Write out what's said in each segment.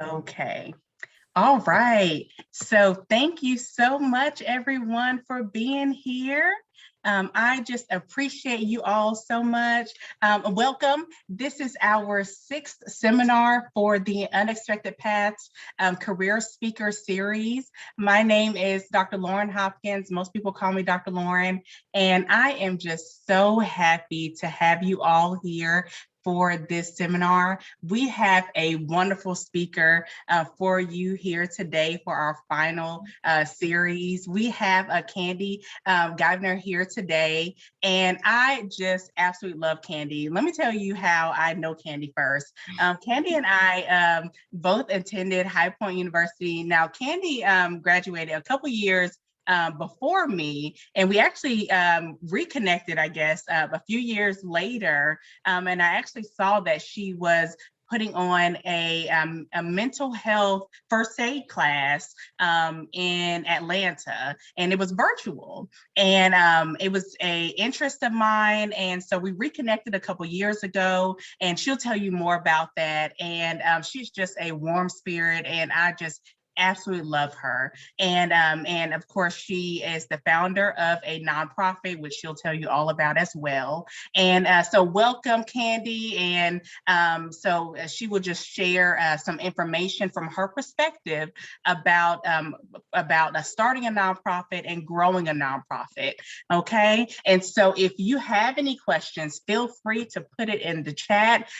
Okay. All right. So thank you so much, everyone, for being here. I just appreciate you all so much. Welcome. This is our 6th seminar for the Unexpected Paths Career Speaker Series. My name is Dr. Lauren Hopkins. Most people call me Dr. Lauren, and I am just so happy to have you all here for this seminar. We have a wonderful speaker for you here today for our final series. We have Kandi Givner here today, and I just absolutely love Kandi. Let me tell you how I know Kandi first. Kandi and I both attended High Point University. Now, Kandi graduated a couple years before me, and we actually reconnected, I guess, a few years later, and I actually saw that she was putting on a mental health first aid class in Atlanta, and it was virtual, and it was a interest of mine, and so we reconnected a couple years ago, and she'll tell you more about that, and she's just a warm spirit, and I just absolutely love her. And of course, she is the founder of a nonprofit, which she'll tell you all about as well. And so welcome, Kandi. And so she will just share some information from her perspective about starting a nonprofit and growing a nonprofit. Okay. And so if you have any questions, feel free to put it in the chat.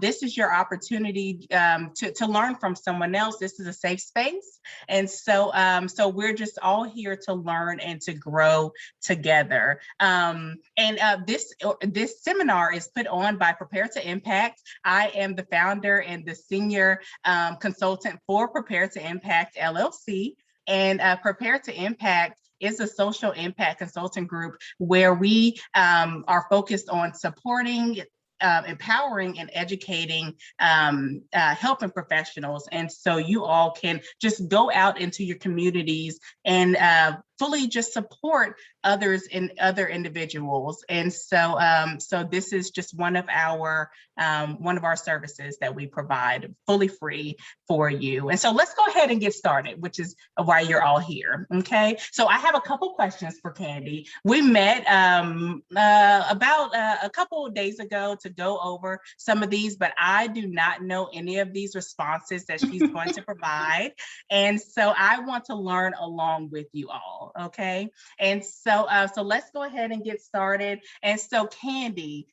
This is your opportunity to learn from someone else. This is a safe space. And so we're just all here to learn and to grow together. This seminar is put on by Prepare to Impact. I am the founder and the senior consultant for Prepare to Impact LLC. And Prepare to Impact is a social impact consulting group where we are focused on supporting, empowering and educating helping professionals. And so you all can just go out into your communities and fully just support others and other individuals. And so so this is just one of our services that we provide fully free for you. And so let's go ahead and get started, which is why you're all here. Okay, so I have a couple questions for Kandi. We met about a couple of days ago to go over some of these, but I do not know any of these responses that she's going to provide. And so I want to learn along with you all, okay? And so let's go ahead and get started. And so Kandi,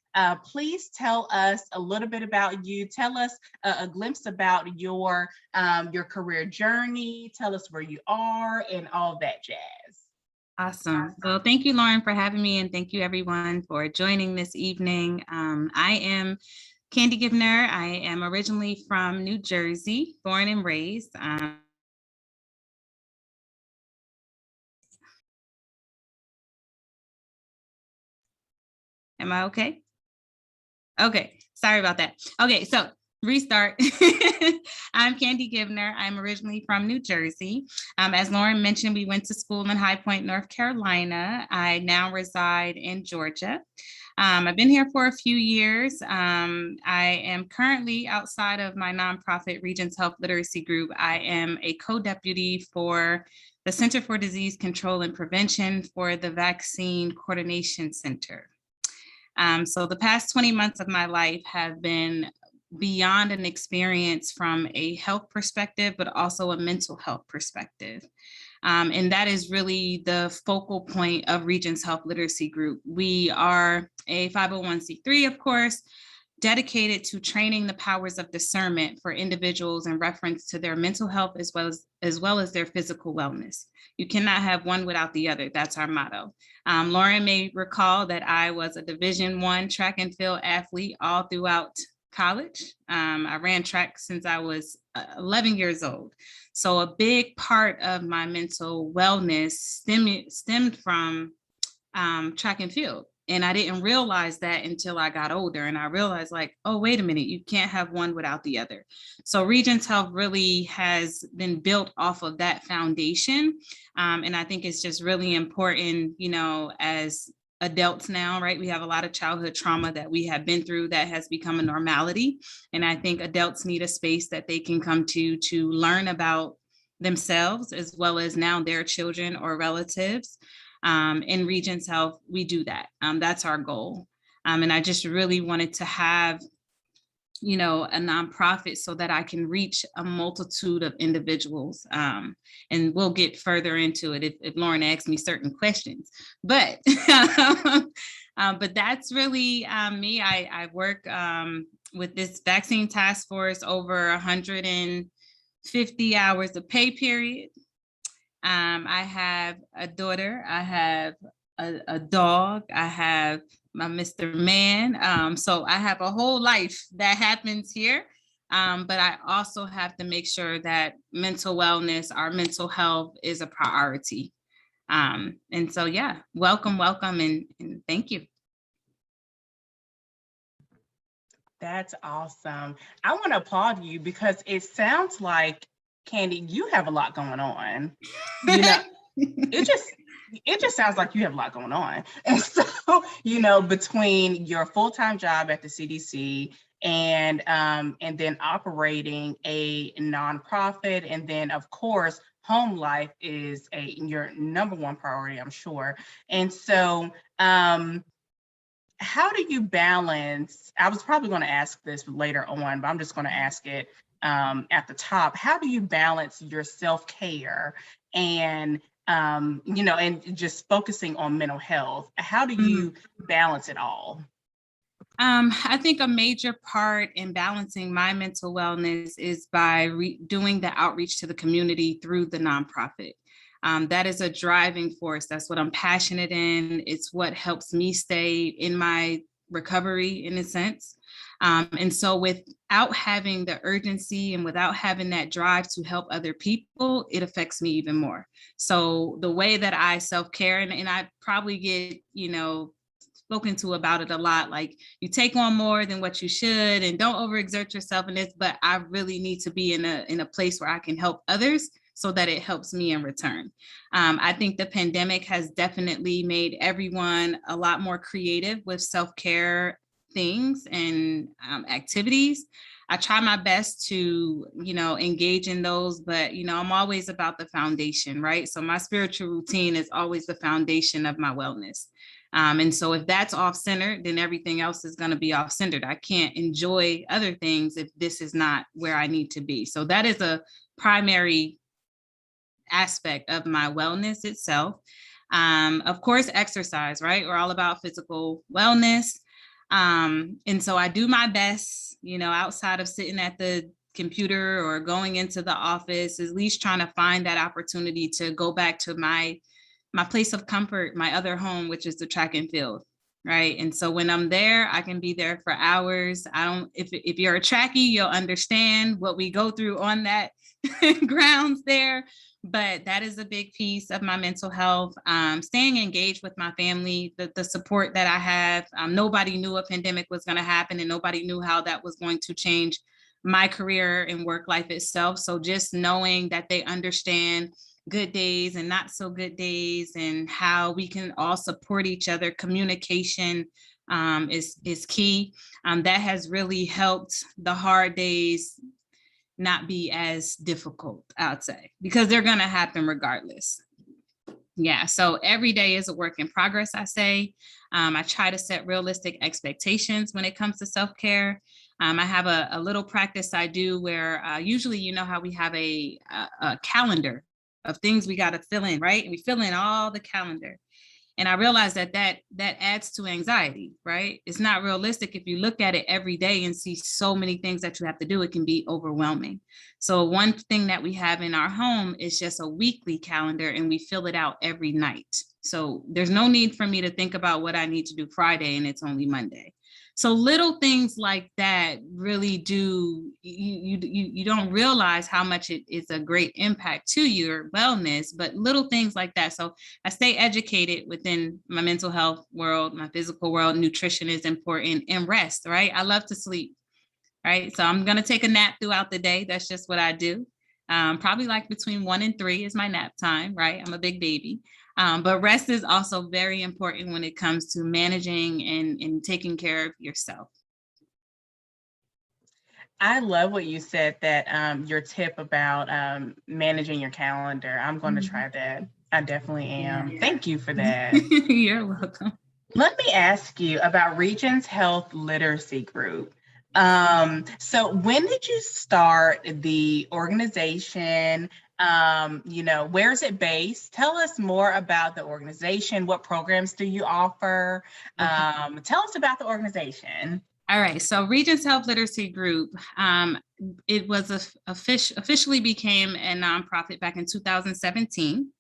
please tell us a little bit about you. Tell us a glimpse about your career journey. Tell us where you are and all that jazz. Awesome. Well, thank you, Lauren, for having me, and thank you, everyone, for joining this evening. I am Kandi Givner. I am originally from New Jersey, born and raised. Am I okay? Okay, sorry about that. Okay, so restart. I'm Kandi Givner. I'm originally from New Jersey. As Lauren mentioned, we went to school in High Point, North Carolina. I now reside in Georgia. I've been here for a few years. I am currently, outside of my nonprofit Regents Health Literacy Group, I am a co-deputy for the Center for Disease Control and Prevention for the Vaccine Coordination Center. So the past 20 months of my life have been beyond an experience from a health perspective, but also a mental health perspective. And that is really the focal point of Regents Health Literacy Group. We are a 501c3, of course, dedicated to training the powers of discernment for individuals in reference to their mental health as well as their physical wellness. You cannot have one without the other. That's our motto. Lauren may recall that I was a Division I track and field athlete all throughout college. I ran track since I was 11 years old. So a big part of my mental wellness stemmed from track and field. And I didn't realize that until I got older. And I realized, like, oh, wait a minute, you can't have one without the other. So Regents Health really has been built off of that foundation. And I think it's just really important, you know, as adults now, right? We have a lot of childhood trauma that we have been through that has become a normality. And I think adults need a space that they can come to learn about themselves, as well as now their children or relatives. In Regents Health, we do that. That's our goal. And I just really wanted to have, a nonprofit so that I can reach a multitude of individuals. And we'll get further into it if Lauren asks me certain questions. But but that's really me. I work with this vaccine task force over 150 hours of pay period. I have a daughter, I have a dog, I have my Mr. Man. So I have a whole life that happens here. But I also have to make sure that mental wellness, our mental health is a priority. And so, yeah, welcome, and thank you. That's awesome. I want to applaud you because it sounds like, Kandi, you have a lot going on. It just sounds like you have a lot going on. And so, between your full-time job at the CDC and then operating a nonprofit, and then of course, home life is your number one priority, I'm sure. And so, how do you balance? I was probably going to ask this later on, but I'm just going to ask it at the top. How do you balance your self-care and and just focusing on mental health? How do you balance it all? I think a major part in balancing my mental wellness is by doing the outreach to the community through the nonprofit. That is a driving force. That's what I'm passionate in. It's what helps me stay in my recovery, in a sense. And so without having the urgency and without having that drive to help other people, it affects me even more. So the way that I self-care, and I probably get, spoken to about it a lot, like you take on more than what you should and don't overexert yourself in this, but I really need to be in a place where I can help others so that it helps me in return. I think the pandemic has definitely made everyone a lot more creative with self-care things and activities. I try my best to, engage in those, but, I'm always about the foundation, right? So my spiritual routine is always the foundation of my wellness. And so if that's off-centered, then everything else is going to be off-centered. I can't enjoy other things if this is not where I need to be. So that is a primary aspect of my wellness itself. Of course, exercise, right? We're all about physical wellness. And so I do my best, outside of sitting at the computer or going into the office, at least trying to find that opportunity to go back to my place of comfort, my other home, which is the track and field. Right. And so when I'm there, I can be there for hours. If you're a trackie, you'll understand what we go through on that grounds there. But that is a big piece of my mental health. Staying engaged with my family, the support that I have. Nobody knew a pandemic was going to happen, and nobody knew how that was going to change my career and work life itself. So just knowing that they understand good days and not so good days, and how we can all support each other. Communication is key. That has really helped the hard days not be as difficult, I'd say, because they're going to happen regardless. Yeah, so every day is a work in progress, I say. I try to set realistic expectations when it comes to self-care. I have a little practice I do where usually, how we have a calendar of things we got to fill in, right? And we fill in all the calendar. And I realized that adds to anxiety, right? It's not realistic. If you look at it every day and see so many things that you have to do, it can be overwhelming. So one thing that we have in our home is just a weekly calendar, and we fill it out every night. So there's no need for me to think about what I need to do Friday and it's only Monday. So little things like that really do, you don't realize how much it is a great impact to your wellness, but little things like that. So I stay educated within my mental health world, my physical world. Nutrition is important, and rest, right? I love to sleep, right? So I'm going to take a nap throughout the day. That's just what I do. Probably like between 1 and 3 is my nap time, right? I'm a big baby. But rest is also very important when it comes to managing and taking care of yourself. I love what you said, that your tip about managing your calendar. I'm going to try that. I definitely am. Yeah. Thank you for that. You're welcome. Let me ask you about Regions Health Literacy Group. So when did you start the organization? Where is it based? Tell us more about the organization. What programs do you offer? Tell us about the organization. All right, so Regions Health Literacy Group, it was officially became a nonprofit back in 2017.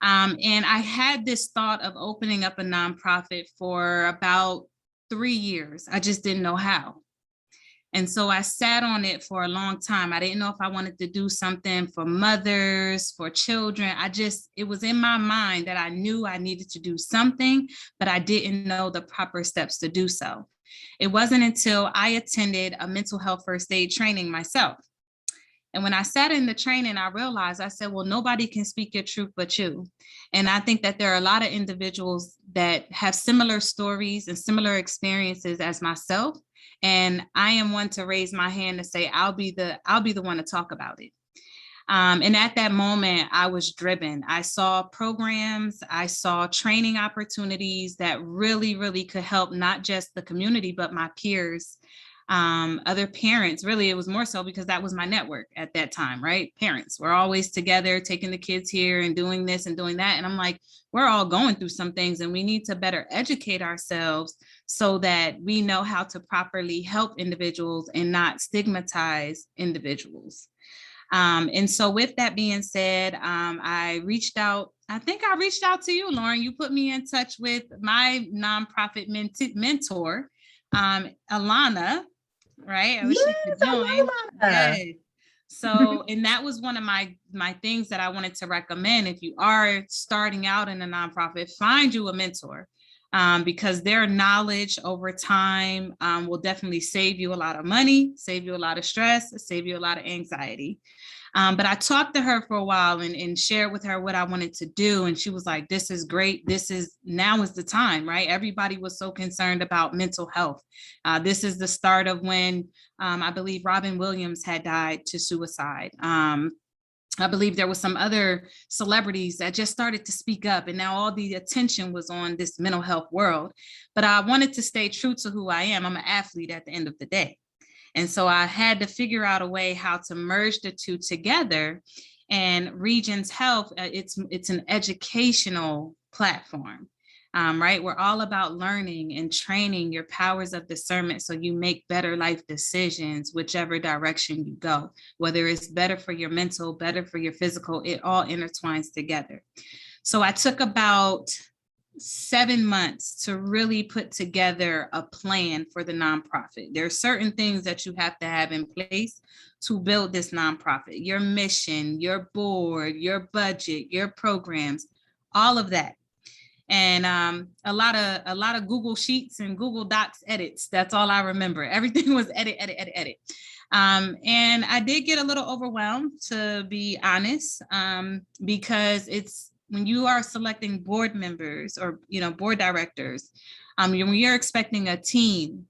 And I had this thought of opening up a nonprofit for about 3 years. I just didn't know how. And so I sat on it for a long time. I didn't know if I wanted to do something for mothers, for children. It was in my mind that I knew I needed to do something, but I didn't know the proper steps to do so. It wasn't until I attended a mental health first aid training myself. And when I sat in the training, I realized, I said, well, nobody can speak your truth but you. And I think that there are a lot of individuals that have similar stories and similar experiences as myself. And I am one to raise my hand to say, I'll be the one to talk about it. And at that moment, I was driven. I saw programs, I saw training opportunities that really, really could help not just the community, but my peers, other parents. Really, it was more so because that was my network at that time, right? Parents, we're always together, taking the kids here and doing this and doing that. And I'm like, we're all going through some things and we need to better educate ourselves so that we know how to properly help individuals and not stigmatize individuals. And so with that being said, I reached out. I think I reached out to you, Lauren. You put me in touch with my nonprofit mentor, Alana, right? I wish she could join. Yes. So, and that was one of my things that I wanted to recommend. If you are starting out in a nonprofit, find you a mentor. Because their knowledge over time will definitely save you a lot of money, save you a lot of stress, save you a lot of anxiety. But I talked to her for a while and shared with her what I wanted to do. And she was like, this is great. Now is the time, right? Everybody was so concerned about mental health. This is the start of when I believe Robin Williams had died to suicide. I believe there was some other celebrities that just started to speak up, and now all the attention was on this mental health world. But I wanted to stay true to who I am. I'm an athlete at the end of the day. And so I had to figure out a way how to merge the two together. And Regions Health, it's an educational platform. Right? We're all about learning and training your powers of discernment so you make better life decisions, whichever direction you go, whether it's better for your mental, better for your physical, it all intertwines together. So I took about 7 months to really put together a plan for the nonprofit. There are certain things that you have to have in place to build this nonprofit: your mission, your board, your budget, your programs, all of that. And a lot of Google Sheets and Google Docs edits. That's all I remember. Everything was edit. And I did get a little overwhelmed, to be honest, because it's when you are selecting board members or board directors, when you're expecting a team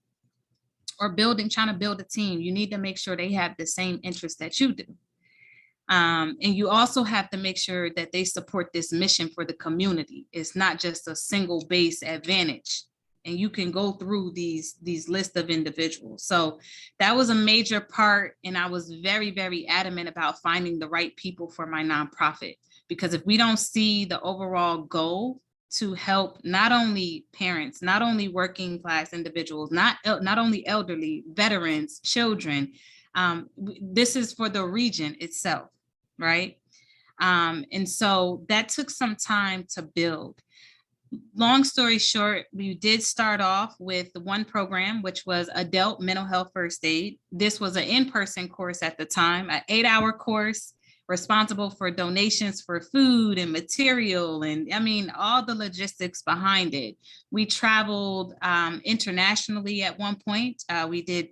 or trying to build a team, you need to make sure they have the same interests that you do. And you also have to make sure that they support this mission for the community. It's not just a single base advantage. And you can go through these lists of individuals. So that was a major part. And I was very, very adamant about finding the right people for my nonprofit. Because if we don't see the overall goal to help not only parents, not only working class individuals, not only elderly, veterans, children, this is for the region itself, right? And so that took some time to build. Long story short, we did start off with one program, which was adult mental health first aid. This was an in-person course at the time, an 8-hour course, responsible for donations for food and material, and all the logistics behind it. We traveled internationally at one point. We did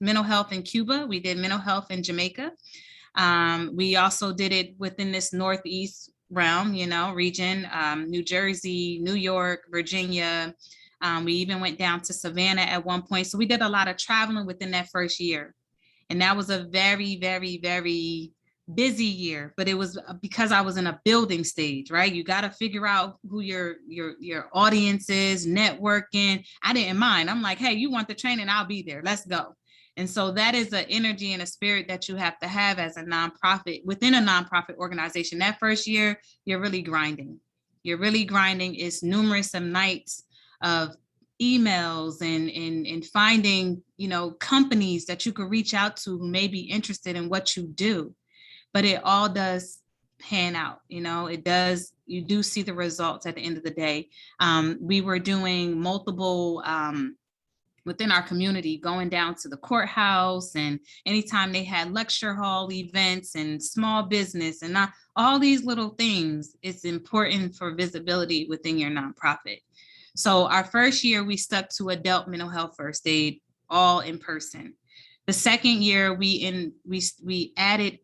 mental health in Cuba. We did mental health in Jamaica. We also did it within this Northeast realm, region, New Jersey, New York, Virginia. We even went down to Savannah at one point. So we did a lot of traveling within that first year. And that was a very, very, very busy year, but it was because I was in a building stage, right? You got to figure out who your audience is, networking. I didn't mind. I'm like, hey, you want the training? I'll be there. Let's go. And so that is an energy and a spirit that you have to have as a nonprofit within a nonprofit organization. That first year, you're really grinding. It's numerous of nights of emails and finding, companies that you could reach out to who may be interested in what you do. But it all does pan out, it does. You do see the results at the end of the day. We were doing multiple within our community, going down to the courthouse, and anytime they had lecture hall events and small business and all these little things, it's important for visibility within your nonprofit. So our first year, we stuck to adult mental health first aid, all in person. The second year, we added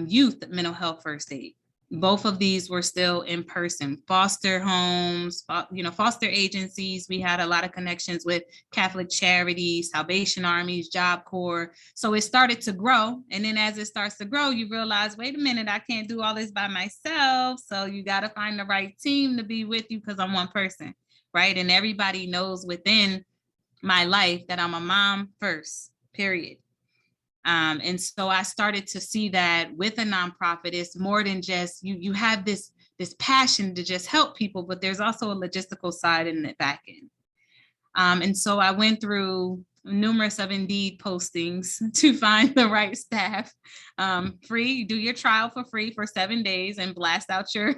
youth mental health first aid. Both of these were still in person. Foster homes, foster agencies. We had a lot of connections with Catholic Charities, Salvation Armies, Job Corps. So it started to grow. And then as it starts to grow, you realize, wait a minute, I can't do all this by myself. So you got to find the right team to be with you, because I'm one person, right? And everybody knows within my life that I'm a mom first, period. And so I started to see that with a nonprofit, it's more than just you have this passion to just help people, but there's also a logistical side in the back end. And so I went through numerous of Indeed postings to find the right staff. Free, do your trial for free for 7 days and blast out your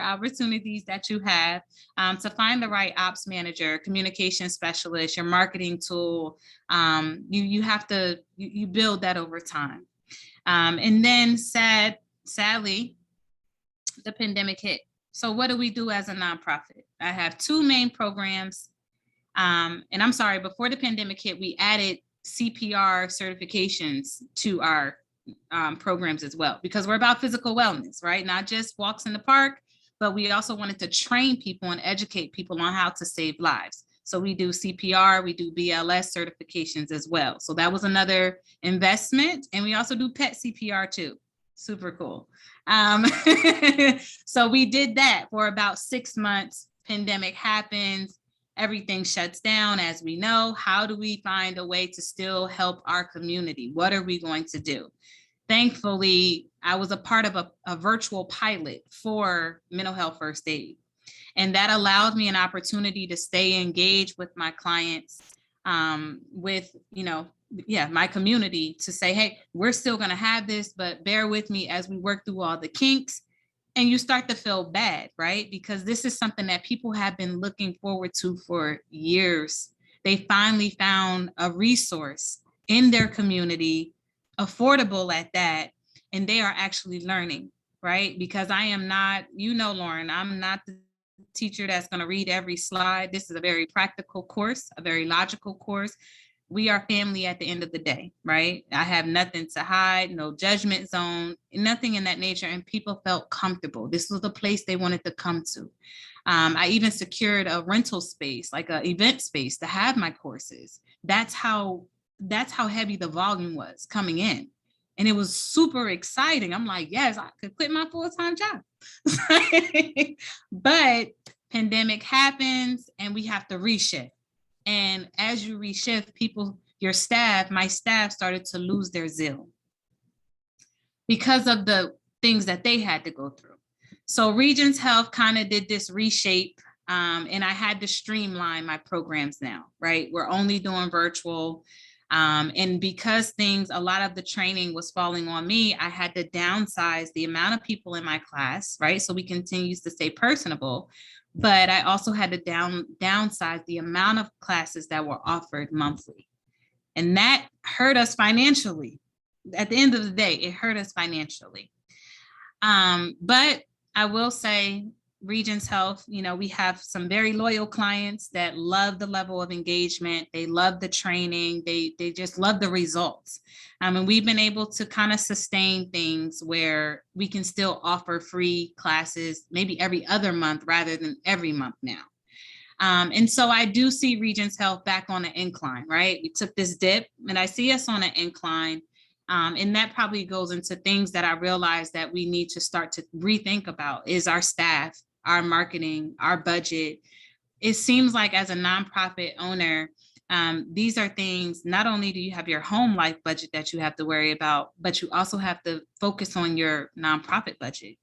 opportunities that you have, to find the right ops manager, communication specialist, your marketing tool. You have to build that over time. And then sadly, the pandemic hit. So what do we do as a nonprofit? I have 2 main programs. And I'm sorry, before the pandemic hit, we added CPR certifications to our programs as well, because we're about physical wellness, right? Not just walks in the park, but we also wanted to train people and educate people on how to save lives. So we do CPR, we do BLS certifications as well. So that was another investment. And we also do PET CPR too. Super cool. So we did that for about 6 months. Pandemic happens. Everything shuts down, as we know. How do we find a way to still help our community? What are we going to do? Thankfully, I was a part of a virtual pilot for mental health first aid. And that allowed me an opportunity to stay engaged with my clients, with, my community, to say, hey, we're still going to have this, but bear with me as we work through all the kinks. And you start to feel bad, right? Because this is something that people have been looking forward to for years. They finally found a resource in their community, affordable at that, and they are actually learning, right? Because I am not, Lauren, I'm not the teacher that's going to read every slide. This is a very practical course, a very logical course. We are family at the end of the day, right? I have nothing to hide, no judgment zone, nothing in that nature. And people felt comfortable. This was the place they wanted to come to. I even secured a rental space, like an event space, to have my courses. That's how heavy the volume was coming in. And it was super exciting. I'm like, yes, I could quit my full-time job. But pandemic happens and we have to reshift. And as you reshift, my staff started to lose their zeal because of the things that they had to go through. So Regions Health kind of did this reshape, and I had to streamline my programs now, right? We're only doing virtual. And because a lot of the training was falling on me, I had to downsize the amount of people in my class, right? So we continue to stay personable. But I also had to downsize the amount of classes that were offered monthly. And that hurt us financially. At the end of the day, it hurt us financially. But I will say Regents Health, we have some very loyal clients that love the level of engagement. They love the training. They just love the results. And we've been able to kind of sustain things where we can still offer free classes, maybe every other month rather than every month now. And so I do see Regents Health back on an incline, right? We took this dip and I see us on an incline. And that probably goes into things that I realized that we need to start to rethink about is our staff, our marketing, our budget. It seems like as a nonprofit owner, these are things, not only do you have your home life budget that you have to worry about, but you also have to focus on your nonprofit budget,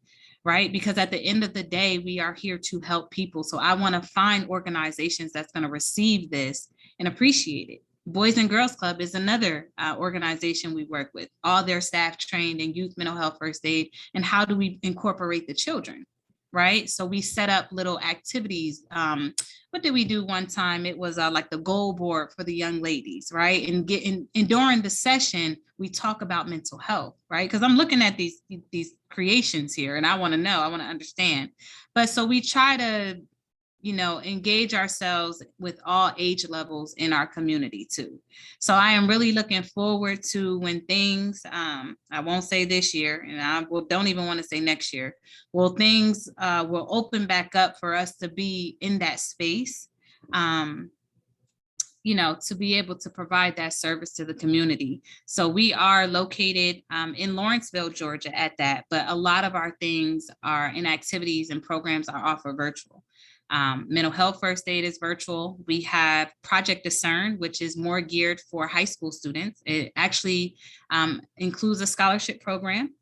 right? Because at the end of the day, we are here to help people. So I want to find organizations that's going to receive this and appreciate it. Boys and Girls Club is another organization we work with, all their staff trained in youth mental health first aid. And how do we incorporate the children, right? So we set up little activities. What did we do one time? It was like the goal board for the young ladies, right? And during the session, we talk about mental health, right? Because I'm looking at these creations here and I want to know, I want to understand. But so we try to engage ourselves with all age levels in our community too. So I am really looking forward to when things, I won't say this year, and I don't even want to say next year, things will open back up for us to be in that space, to be able to provide that service to the community. So we are located in Lawrenceville, Georgia at that, but a lot of our things are in activities and programs are offered virtual. Mental health first aid is virtual. We have Project Discern, which is more geared for high school students. It actually includes a scholarship program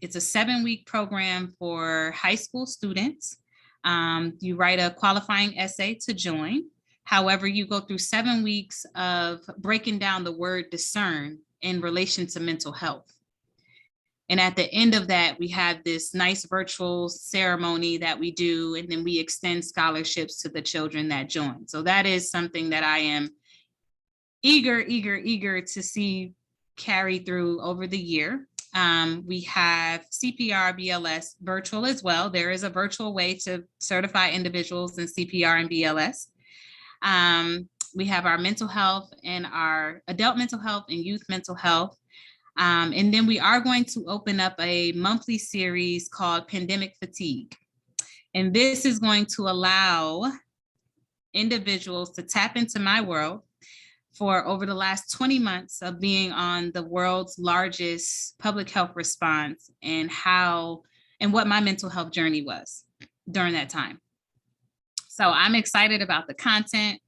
it's a 7-week program for high school students. You write a qualifying essay to join. However, you go through 7 weeks of breaking down the word discern in relation to mental health. And at the end of that, we have this nice virtual ceremony that we do, and then we extend scholarships to the children that join. So that is something that I am eager to see carry through over the year. We have CPR, BLS virtual as well. There is a virtual way to certify individuals in CPR and BLS. We have our mental health and our adult mental health and youth mental health. And then we are going to open up a monthly series called Pandemic Fatigue. And this is going to allow individuals to tap into my world for over the last 20 months of being on the world's largest public health response and what my mental health journey was during that time. So I'm excited about the content.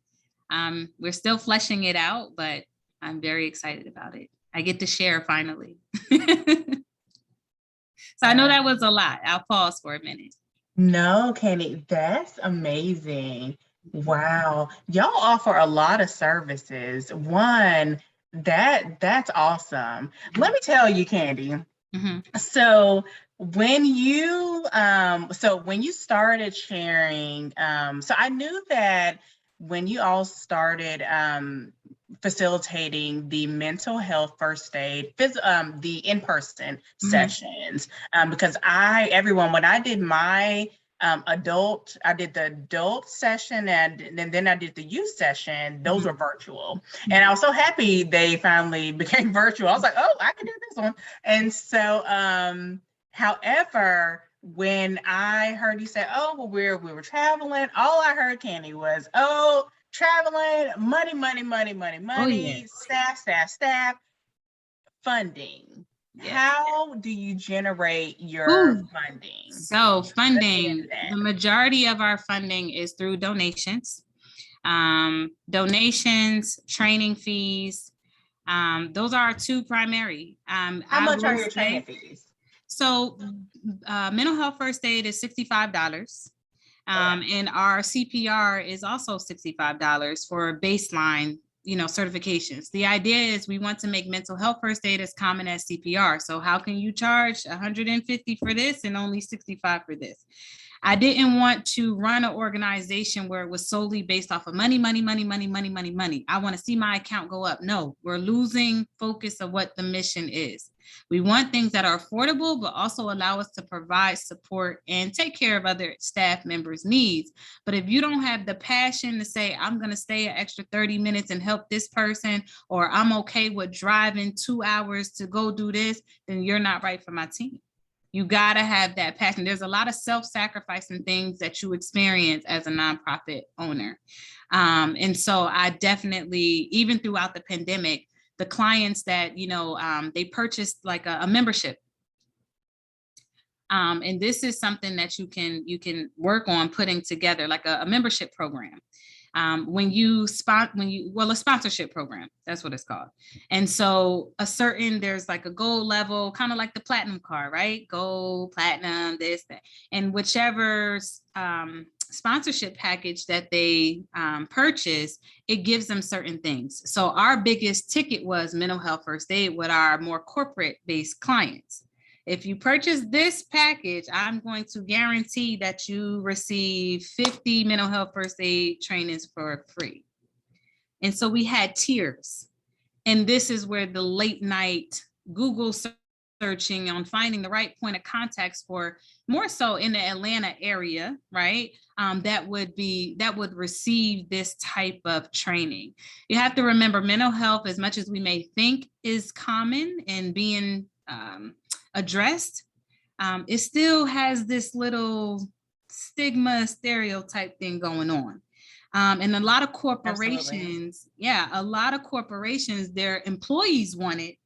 We're still fleshing it out, but I'm very excited about it. I get to share finally. So I know that was a lot. I'll pause for a minute. No, Kandi, that's amazing. Wow. Y'all offer a lot of services. One, that's awesome. Let me tell you, Kandi. Mm-hmm. So when you started sharing, so I knew that when you all started facilitating the mental health first aid, the in-person sessions, because when I did my I did the adult session and then I did the youth session, those were virtual. And I was so happy they finally became virtual. I was like, oh, I can do this one. And so, however, when I heard you say, oh, well, we were traveling, all I heard, Kandi, was, oh, traveling, money, oh, yeah. staff, funding. Yes. How do you generate your funding? So funding, the majority of our funding is through donations. Donations, training fees. Those are our two primary. How much are your training fees? So mental health first aid is $65. And our CPR is also $65 for baseline, certifications. The idea is we want to make mental health first aid as common as CPR. So how can you charge $150 for this and only $65 for this? I didn't want to run an organization where it was solely based off of money, money, money, money, money, money, money. I want to see my account go up. No, we're losing focus of what the mission is. We want things that are affordable, but also allow us to provide support and take care of other staff members' needs. But if you don't have the passion to say, I'm going to stay an extra 30 minutes and help this person, or I'm okay with driving 2 hours to go do this, then you're not right for my team. You got to have that passion. There's a lot of self-sacrificing things that you experience as a nonprofit owner. And so I definitely, even throughout the pandemic, the clients that, they purchased like a membership. And this is something that you can work on putting together, like a membership program. A sponsorship program, that's what it's called. And so there's like a gold level, kind of like the platinum card, right? Gold, platinum, this, that, and whichever sponsorship package that they purchase, it gives them certain things. So our biggest ticket was mental health first aid with our more corporate based clients. If you purchase this package, I'm going to guarantee that you receive 50 mental health first aid trainings for free. And so we had tiers. And this is where the late night Google searching on finding the right point of contacts for, more so in the Atlanta area, right? That would receive this type of training. You have to remember, mental health, as much as we may think is common and being addressed, it still has this little stigma stereotype thing going on. And a lot of corporations, their employees want it,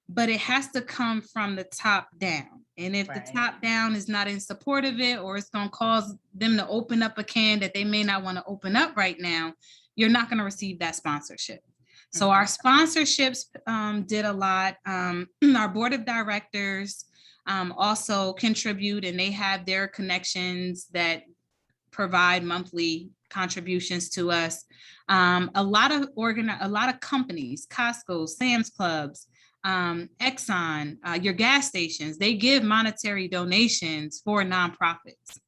but it has to come from the top down. And if the top down is not in support of it, or it's going to cause them to open up a can that they may not want to open up right now, you're not going to receive that sponsorship. So our sponsorships did a lot. Our board of directors also contribute, and they have their connections that provide monthly contributions to us. A lot of companies, Costco, Sam's Clubs, Exxon, your gas stations, they give monetary donations for nonprofits.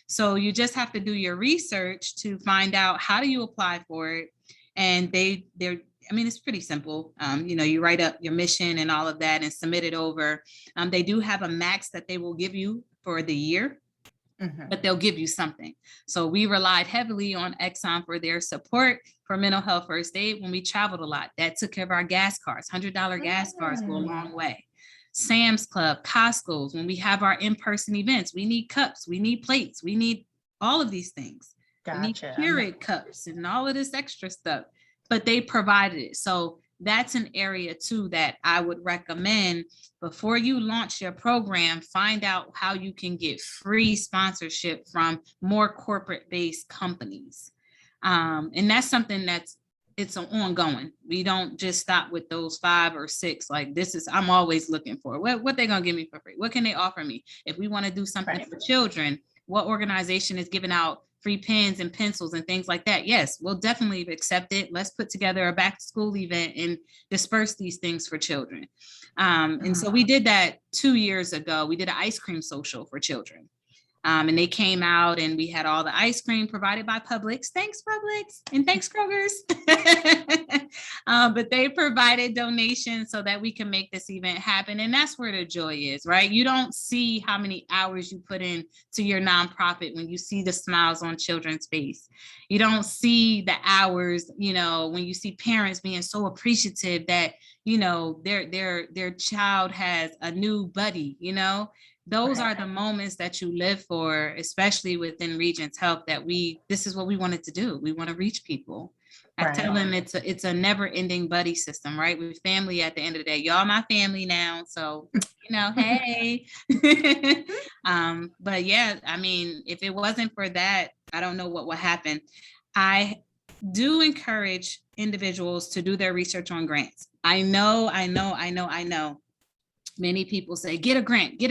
So you just have to do your research to find out how do you apply for it. And it's pretty simple. You write up your mission and all of that and submit it over. They do have a max that they will give you for the year, but they'll give you something. So we relied heavily on Exxon for their support for mental health first aid when we traveled a lot. That took care of our gas cards. $100 gas cards go a long way. Sam's Club, Costco's, when we have our in-person events, we need cups, we need plates, we need all of these things. Gotcha. We need Keurig cups and all of this extra stuff, but they provided it. So that's an area too that I would recommend before you launch your program. Find out how you can get free sponsorship from more corporate-based companies. And that's something it's an ongoing. We don't just stop with those 5 or 6. Like I'm always looking for what they're gonna give me for free. What can they offer me? If we want to do something for children, what organization is giving out free pens and pencils and things like that? Yes, we'll definitely accept it. Let's put together a back to school event and disperse these things for children. And so we did that 2 years ago. We did an ice cream social for children. And they came out and we had all the ice cream provided by Publix. Thanks, Publix, and thanks, Kroger's. But they provided donations so that we can make this event happen. And that's where the joy is, right? You don't see how many hours you put in to your nonprofit when you see the smiles on children's face. You don't see the hours, when you see parents being so appreciative that, their child has a new buddy, Those are the moments that you live for, especially within Regents Health, this is what we wanted to do. We want to reach people. I tell them it's a never ending buddy system, right? We're family at the end of the day. Y'all my family now. So, hey. But yeah, if it wasn't for that, I don't know what would happen. I do encourage individuals to do their research on grants. I know. Many people say, get a grant.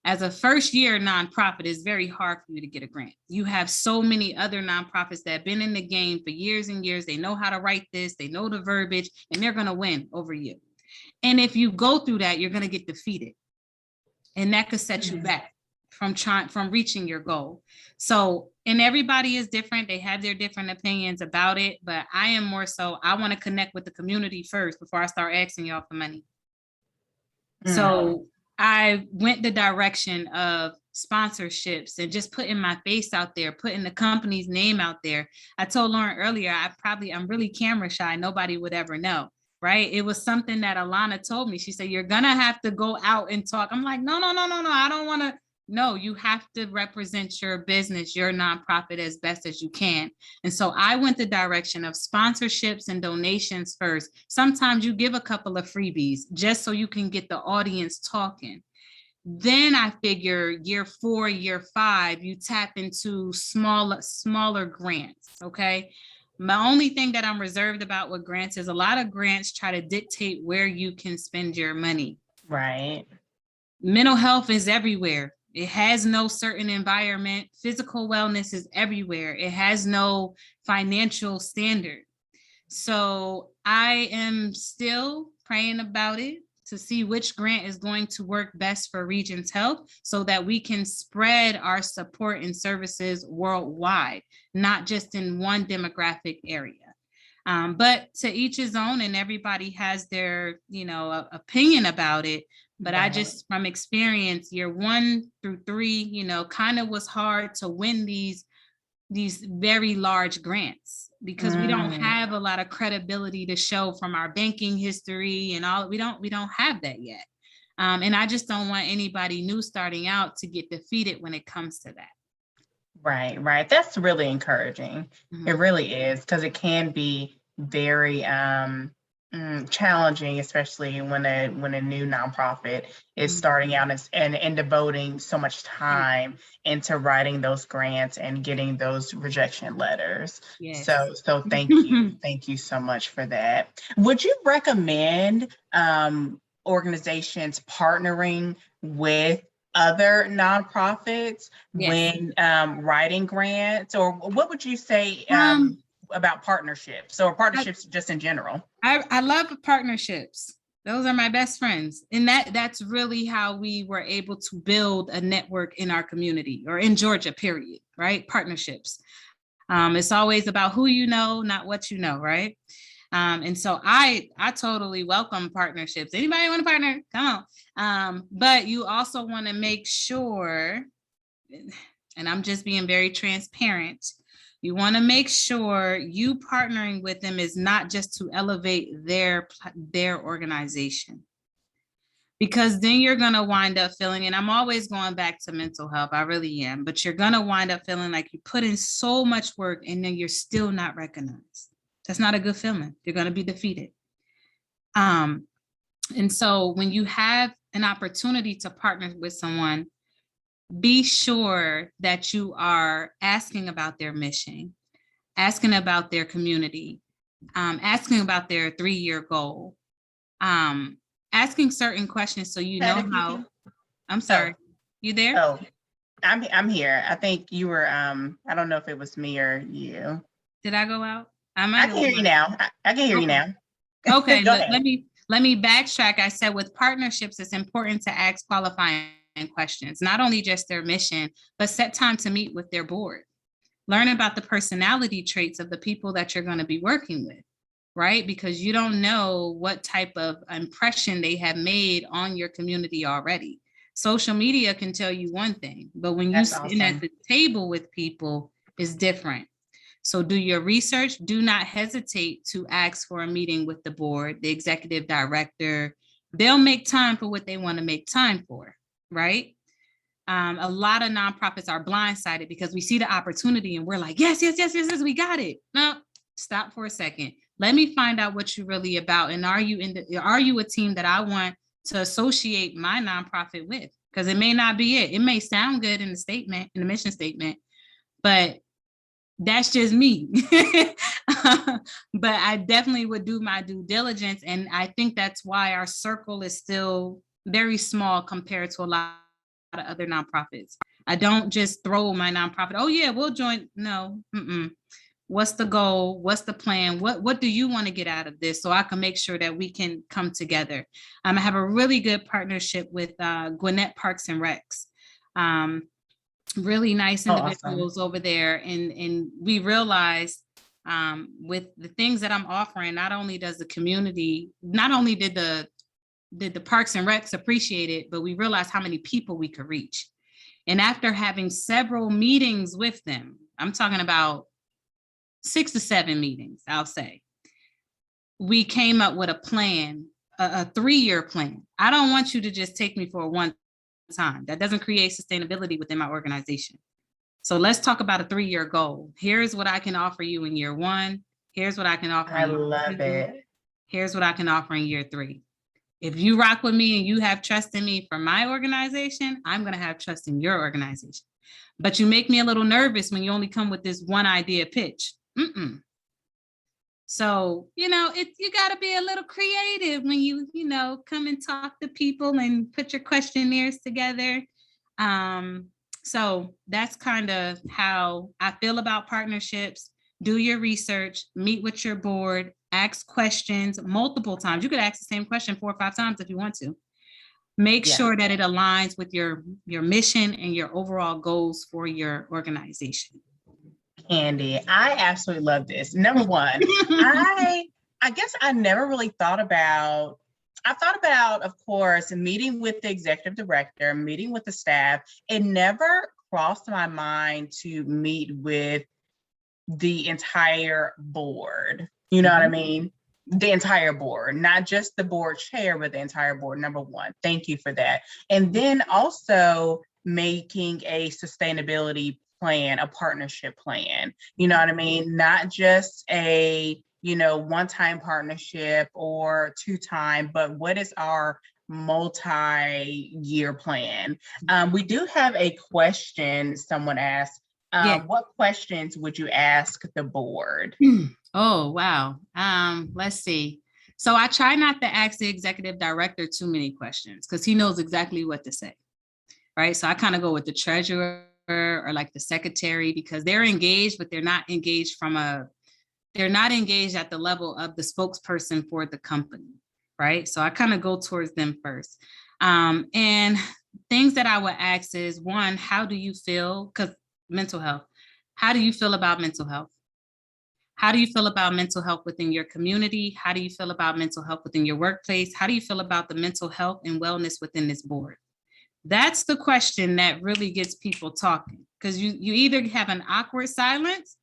As a first year nonprofit, it's very hard for you to get a grant. You have so many other nonprofits that have been in the game for years and years. They know how to write this, they know the verbiage, and they're going to win over you. And if you go through that, you're going to get defeated. And that could set you back. from reaching your goal. So, and everybody is different. They have their different opinions about it, but I am more so, I want to connect with the community first before I start asking y'all for money. So I went the direction of sponsorships and just putting my face out there, putting the company's name out there. I told Lauren earlier, I'm really camera shy. Nobody would ever know, right? It was something that Alana told me. She said, you're going to have to go out and talk. I'm like, no. I don't want to. No, you have to represent your business, your nonprofit as best as you can. And so I went the direction of sponsorships and donations first. Sometimes you give a couple of freebies just so you can get the audience talking. Then I figure year 4, year 5, you tap into smaller grants. Okay. My only thing that I'm reserved about with grants is a lot of grants try to dictate where you can spend your money. Right. Mental health is everywhere. It has no certain environment. Physical wellness is everywhere. It has no financial standard. So I am still praying about it to see which grant is going to work best for Regions Health so that we can spread our support and services worldwide, not just in one demographic area. But to each his own, and everybody has their, opinion about it. But I just, from experience, year 1 through 3, kind of was hard to win these very large grants because we don't have a lot of credibility to show from our banking history and all. We don't have that yet. And I just don't want anybody new starting out to get defeated when it comes to that. Right. That's really encouraging. Mm-hmm. It really is, because it can be very challenging, especially when a new nonprofit is starting out and devoting so much time into writing those grants and getting those rejection letters. Yes. So thank you so much for that. Would you recommend organizations partnering with other nonprofits when writing grants, or what would you say about partnerships, or partnerships just in general? I love partnerships. Those are my best friends. And that's really how we were able to build a network in our community, or in Georgia, period, right? Partnerships. It's always about who you know, not what you know, right? And so I totally welcome partnerships. Anybody want to partner? Come on. But you also want to make sure, and I'm just being very transparent, you want to make sure you partnering with them is not just to elevate their organization. Because then you're going to wind up feeling, and I'm always going back to mental health, I really am, but you're going to wind up feeling like you put in so much work and then you're still not recognized. That's not a good feeling. You're going to be defeated. And so when you have an opportunity to partner with someone, be sure that you are asking about their mission, asking about their community, asking about their 3-year goal, asking certain questions so you know how. I'm sorry. You there? Oh, I'm here. I think you were, I don't know if it was me or you. Did I go out? I can hear you now. I can hear you now. Okay, let me backtrack. I said with partnerships, it's important to ask qualifying questions, not only just their mission, but set time to meet with their board. Learn about the personality traits of the people that you're going to be working with, right? Because you don't know what type of impression they have made on your community already. Social media can tell you one thing, but when you sit at the table with people, it's different. So do your research. Do not hesitate to ask for a meeting with the board, the executive director. They'll make time for what they want to make time for, right? A lot of nonprofits are blindsided because we see the opportunity and we're like, yes, we got it. No, stop for a second. Let me find out what you're really about. And are you a team that I want to associate my nonprofit with? Because it may not be it. It may sound good in the statement, in the mission statement, but that's just me. But I definitely would do my due diligence. And I think that's why our circle is still very small compared to a lot of other nonprofits. I don't just throw my nonprofit, oh yeah, we'll join. No. What's the goal? What's the plan? What do you want to get out of this? So I can make sure that we can come together. I have a really good partnership with Gwinnett Parks and Recs. really nice Oh, awesome. individuals over there. And we realized with the things that I'm offering, not only does the community, not only did the Parks and Recs appreciate it, but we realized how many people we could reach. And after having several meetings with them, I'm talking about 6 to 7 meetings, I'll say, we came up with a plan, a 3-year plan. I don't want you to just take me for a one time. That doesn't create sustainability within my organization. So let's talk about a 3-year goal. Here's what I can offer you in year 1. Here's what I can offer I in year love 2. it. Here's what I can offer in year 3. If you rock with me and you have trust in me for my organization, I'm going to have trust in your organization. But you make me a little nervous when you only come with this one idea pitch. So, you got to be a little creative when you come and talk to people and put your questionnaires together. So that's kind of how I feel about partnerships. Do your research, meet with your board, ask questions multiple times. You could ask the same question 4 or 5 times if you want to. Make sure that it aligns with your mission and your overall goals for your organization. Kandi, I absolutely love this. Number one, I guess I never really thought about, of course, meeting with the executive director, meeting with the staff. It never crossed my mind to meet with the entire board. You know what I mean? The entire board, not just the board chair, but the entire board. Number one, thank you for that. And then also making a sustainability plan, a partnership plan. You know what I mean? Not just a, one-time partnership or 2-time, but what is our multi-year plan? We do have a question someone asked. What questions would you ask the board? Oh, wow. Let's see. So I try not to ask the executive director too many questions because he knows exactly what to say, right? So I kind of go with the treasurer or like the secretary because they're engaged, but they're not engaged at the level of the spokesperson for the company, right? So I kind of go towards them first. And things that I would ask is, one, how do you feel? Because mental health, how do you feel about mental health? How do you feel about mental health within your community? How do you feel about mental health within your workplace? How do you feel about the mental health and wellness within this board? That's the question that really gets people talking because you either have an awkward silence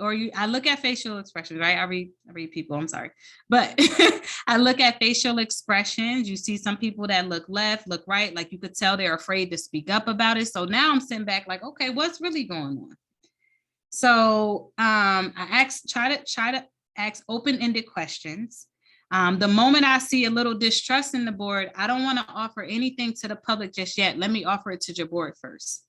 or I look at facial expressions, right? I read people, I'm sorry. But I look at facial expressions. You see some people that look left, look right, like you could tell they're afraid to speak up about it. So now I'm sitting back like, okay, what's really going on? So I try to ask open-ended questions. The moment I see a little distrust in the board, I don't want to offer anything to the public just yet. Let me offer it to your board first.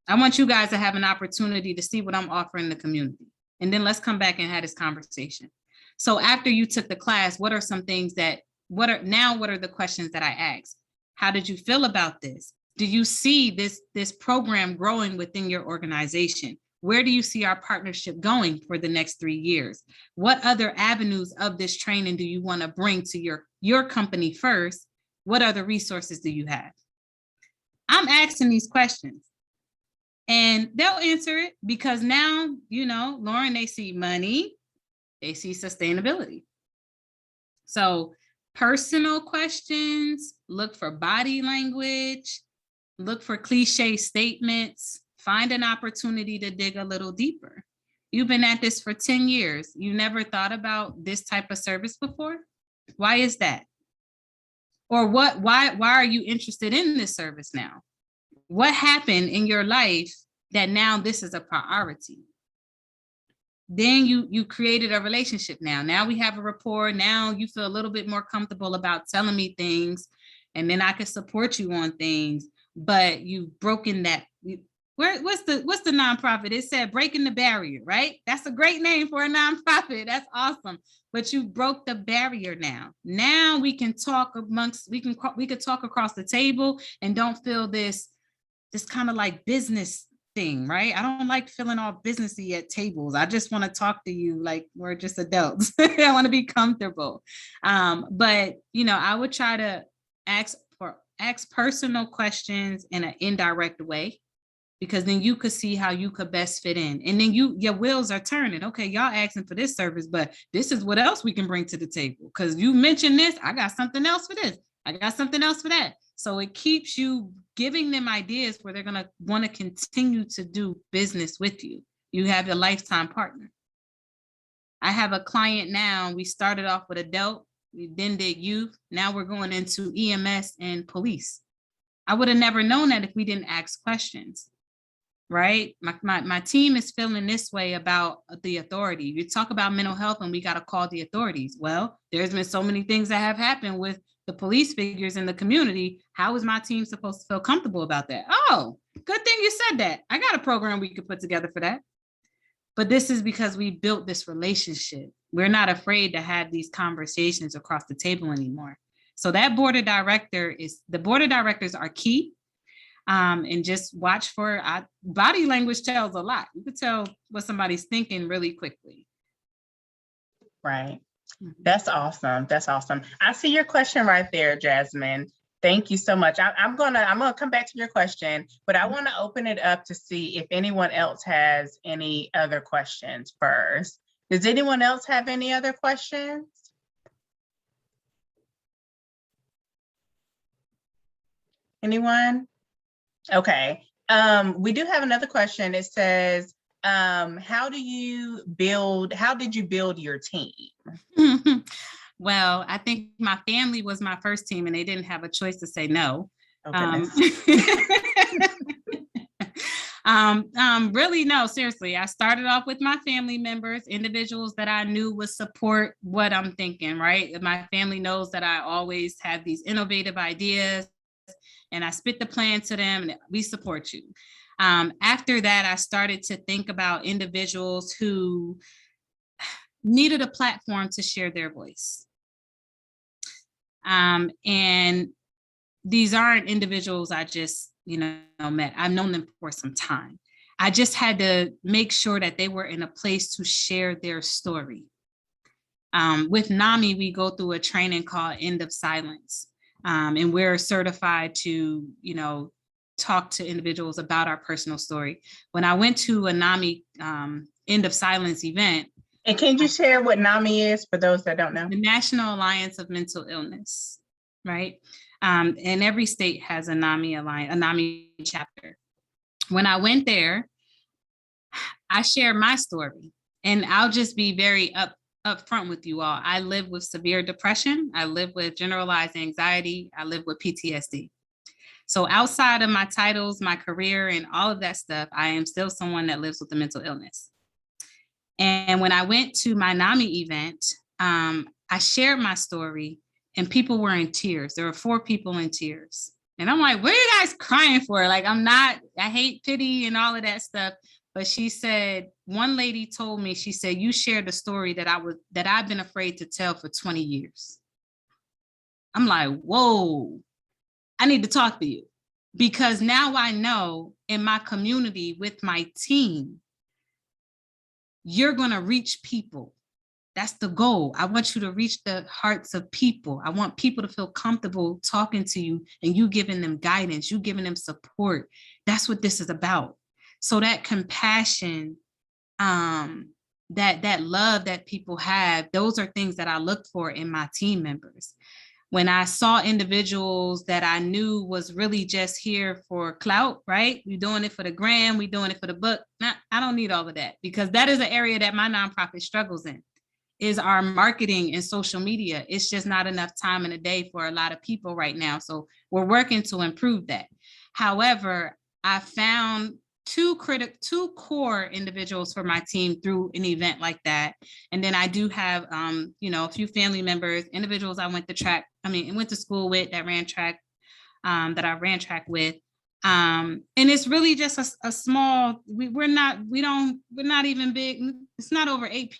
I want you guys to have an opportunity to see what I'm offering the community. And then let's come back and have this conversation. So after you took the class, what are some things what are the questions that I asked? How did you feel about this? Do you see this program growing within your organization? Where do you see our partnership going for the next 3 years? What other avenues of this training do you want to bring to your company first? What other resources do you have? I'm asking these questions and they'll answer it because now, Lauren, they see money, they see sustainability. So personal questions, look for body language, look for cliche statements, find an opportunity to dig a little deeper. You've been at this for 10 years. You never thought about this type of service before? Why is that? Or why are you interested in this service now? What happened in your life that now this is a priority? Then you created a relationship now. Now we have a rapport. Now you feel a little bit more comfortable about telling me things, and then I can support you on things. But you've broken that. What's the nonprofit? It said breaking the barrier, right? That's a great name for a nonprofit. That's awesome. But you broke the barrier now. Now we can talk we could talk across the table and don't feel this kind of like business thing, right? I don't like feeling all businessy at tables. I just want to talk to you like we're just adults. I want to be comfortable. But I would try to ask personal questions in an indirect way. because then you could see how you could best fit in. And then your wheels are turning. Okay, y'all asking for this service, but this is what else we can bring to the table. Because you mentioned this, I got something else for this. I got something else for that. So it keeps you giving them ideas where they're going to want to continue to do business with you. You have a lifetime partner. I have a client now. We started off with adult, we then did youth. Now we're going into EMS and police. I would have never known that if we didn't ask questions, right? My team is feeling this way about the authority. You talk about mental health and we got to call the authorities. Well, there's been so many things that have happened with the police figures in the community. How is my team supposed to feel comfortable about that? Oh, good thing you said that. I got a program we could put together for that. But this is because we built this relationship. We're not afraid to have these conversations across the table anymore. So that board of directors are key. And just watch for body language tells a lot. You could tell what somebody's thinking really quickly. Right. That's awesome. That's awesome. I see your question right there, Jasmine. Thank you so much. I'm gonna come back to your question, but I want to open it up to see if anyone else has any other questions first. Does anyone else have any other questions? Anyone? Okay. We do have another question. It says, how did you build your team? Well, I think my family was my first team and they didn't have a choice to say no. Oh, Really, no, seriously. I started off with my family members, individuals that I knew would support what I'm thinking, right? My family knows that I always have these innovative ideas and I spit the plan to them and we support you. After that, I started to think about individuals who needed a platform to share their voice. And these aren't individuals I just, met. I've known them for some time. I just had to make sure that they were in a place to share their story. With NAMI, we go through a training called End of Silence. And we're certified to, talk to individuals about our personal story. When I went to a NAMI End of Silence event. And can you share what NAMI is for those that don't know? The National Alliance of Mental Illness, right? And every state has a NAMI alliance, a NAMI chapter. When I went there, I shared my story, and I'll just be very upfront with you all. I live with severe depression. I live with generalized anxiety. I live with PTSD. So outside of my titles, my career, and all of that stuff, I am still someone that lives with a mental illness. And when I went to my NAMI event, I shared my story and people were in tears. There were 4 people in tears. And I'm like, what are you guys crying for? Like, I hate pity and all of that stuff. But she said, one lady told me, she said, you shared a story that I've been afraid to tell for 20 years. I'm like, whoa, I need to talk to you. Because now I know in my community with my team, you're going to reach people. That's the goal. I want you to reach the hearts of people. I want people to feel comfortable talking to you and you giving them guidance, you giving them support. That's what this is about. So that compassion, that love that people have, those are things that I look for in my team members. When I saw individuals that I knew was really just here for clout, right? We're doing it for the gram, we're doing it for the book. I don't need all of that, because that is an area that my nonprofit struggles in, is our marketing and social media. It's just not enough time in a day for a lot of people right now. So we're working to improve that. However, I found two core individuals for my team through an event like that. And then I do have, a few family members, individuals I went to school with that ran track, that I ran track with. And it's really just a small, we're not even big. It's not over 8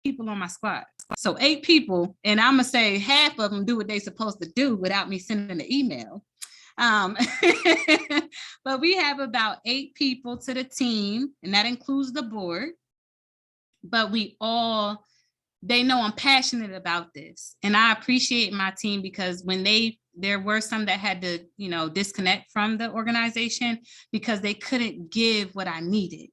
people on my squad. So 8 people, and I'm gonna say half of them do what they're supposed to do without me sending the email. But we have about 8 people to the team, and that includes the board. But they know I'm passionate about this. And I appreciate my team, because when they there were some that had to, disconnect from the organization because they couldn't give what I needed.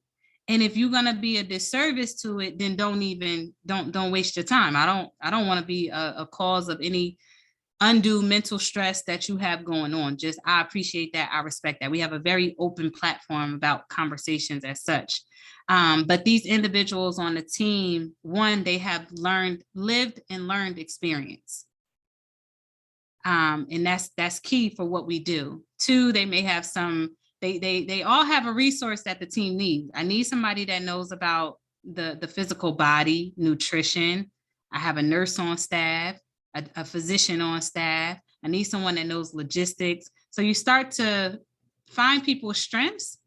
And if you're going to be a disservice to it, then don't waste your time. I don't want to be a cause of any undue mental stress that you have going on. I appreciate that. I respect that. We have a very open platform about conversations as such. But these individuals on the team, one, they have lived and learned experience. And that's key for what we do. Two, they may have they all have a resource that the team needs. I need somebody that knows about the physical body, nutrition. I have a nurse on staff, a physician on staff. I need someone that knows logistics. So you start to find people's strengths.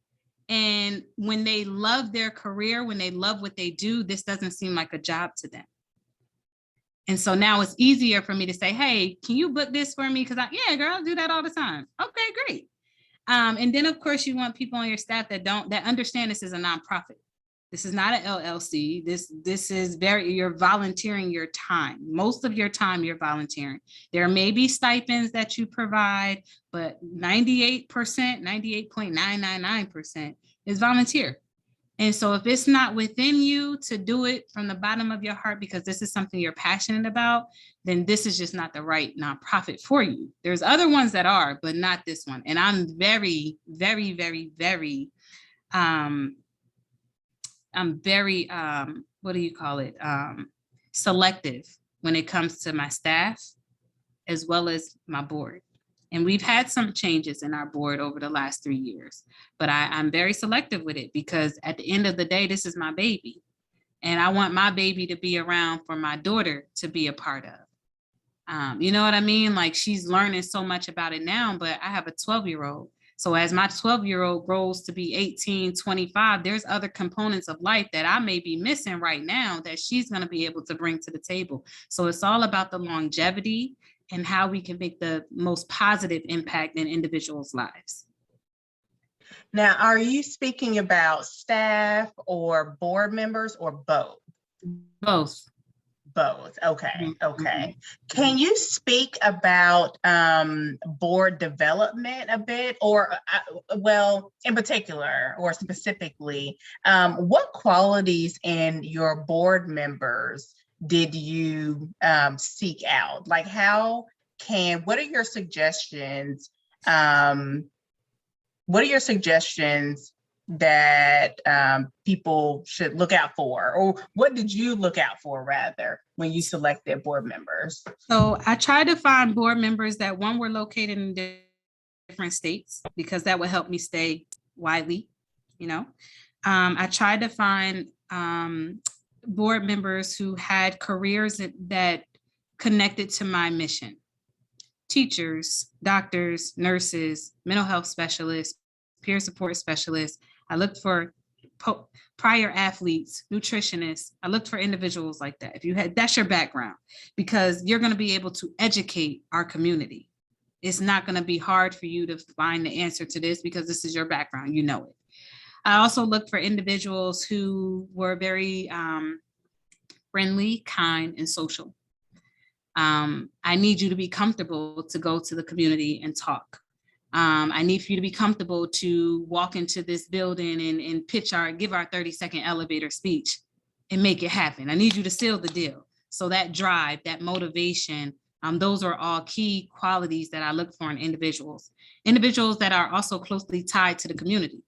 And when they love their career, when they love what they do, this doesn't seem like a job to them. And so now it's easier for me to say, hey, can you book this for me? Because yeah, girl, I do that all the time. Okay, great. And then of course you want people on your staff that understand this is a nonprofit. This is not an LLC. This is you're volunteering your time. Most of your time you're volunteering. There may be stipends that you provide, but 98%, 98.999% is volunteer. And so if it's not within you to do it from the bottom of your heart, because this is something you're passionate about, then this is just not the right nonprofit for you. There's other ones that are, but not this one. And I'm very, very, very, very, selective when it comes to my staff as well as my board. And we've had some changes in our board over the last 3 years, but I'm very selective with it because at the end of the day, this is my baby. And I want my baby to be around for my daughter to be a part of. You know what I mean? Like she's learning so much about it now, but I have a 12-year-old. So as my 12-year-old grows to be 18, 25, there's other components of life that I may be missing right now that she's going to be able to bring to the table. So it's all about the longevity and how we can make the most positive impact in individuals' lives. Now, are you speaking about staff or board members or both? Both. Both. Okay. Okay. Can you speak about board development a bit, or in particular or specifically, what qualities in your board members did you seek out? Like what are your suggestions? What are your suggestions that people should look out for, or what did you look out for rather when you selected board members? So I tried to find board members that were located in different states because that would help me stay widely, I tried to find board members who had careers that connected to my mission. Teachers, doctors, nurses, mental health specialists, peer support specialists. I looked for prior athletes, nutritionists. I looked for individuals like that. That's your background, because you're going to be able to educate our community. It's not going to be hard for you to find the answer to this because this is your background. You know it. I also looked for individuals who were very friendly, kind, and social. I need you to be comfortable to go to the community and talk. I need for you to be comfortable to walk into this building and give our 30-second elevator speech and make it happen. I need you to seal the deal. So that drive, that motivation, those are all key qualities that I look for in individuals that are also closely tied to the community.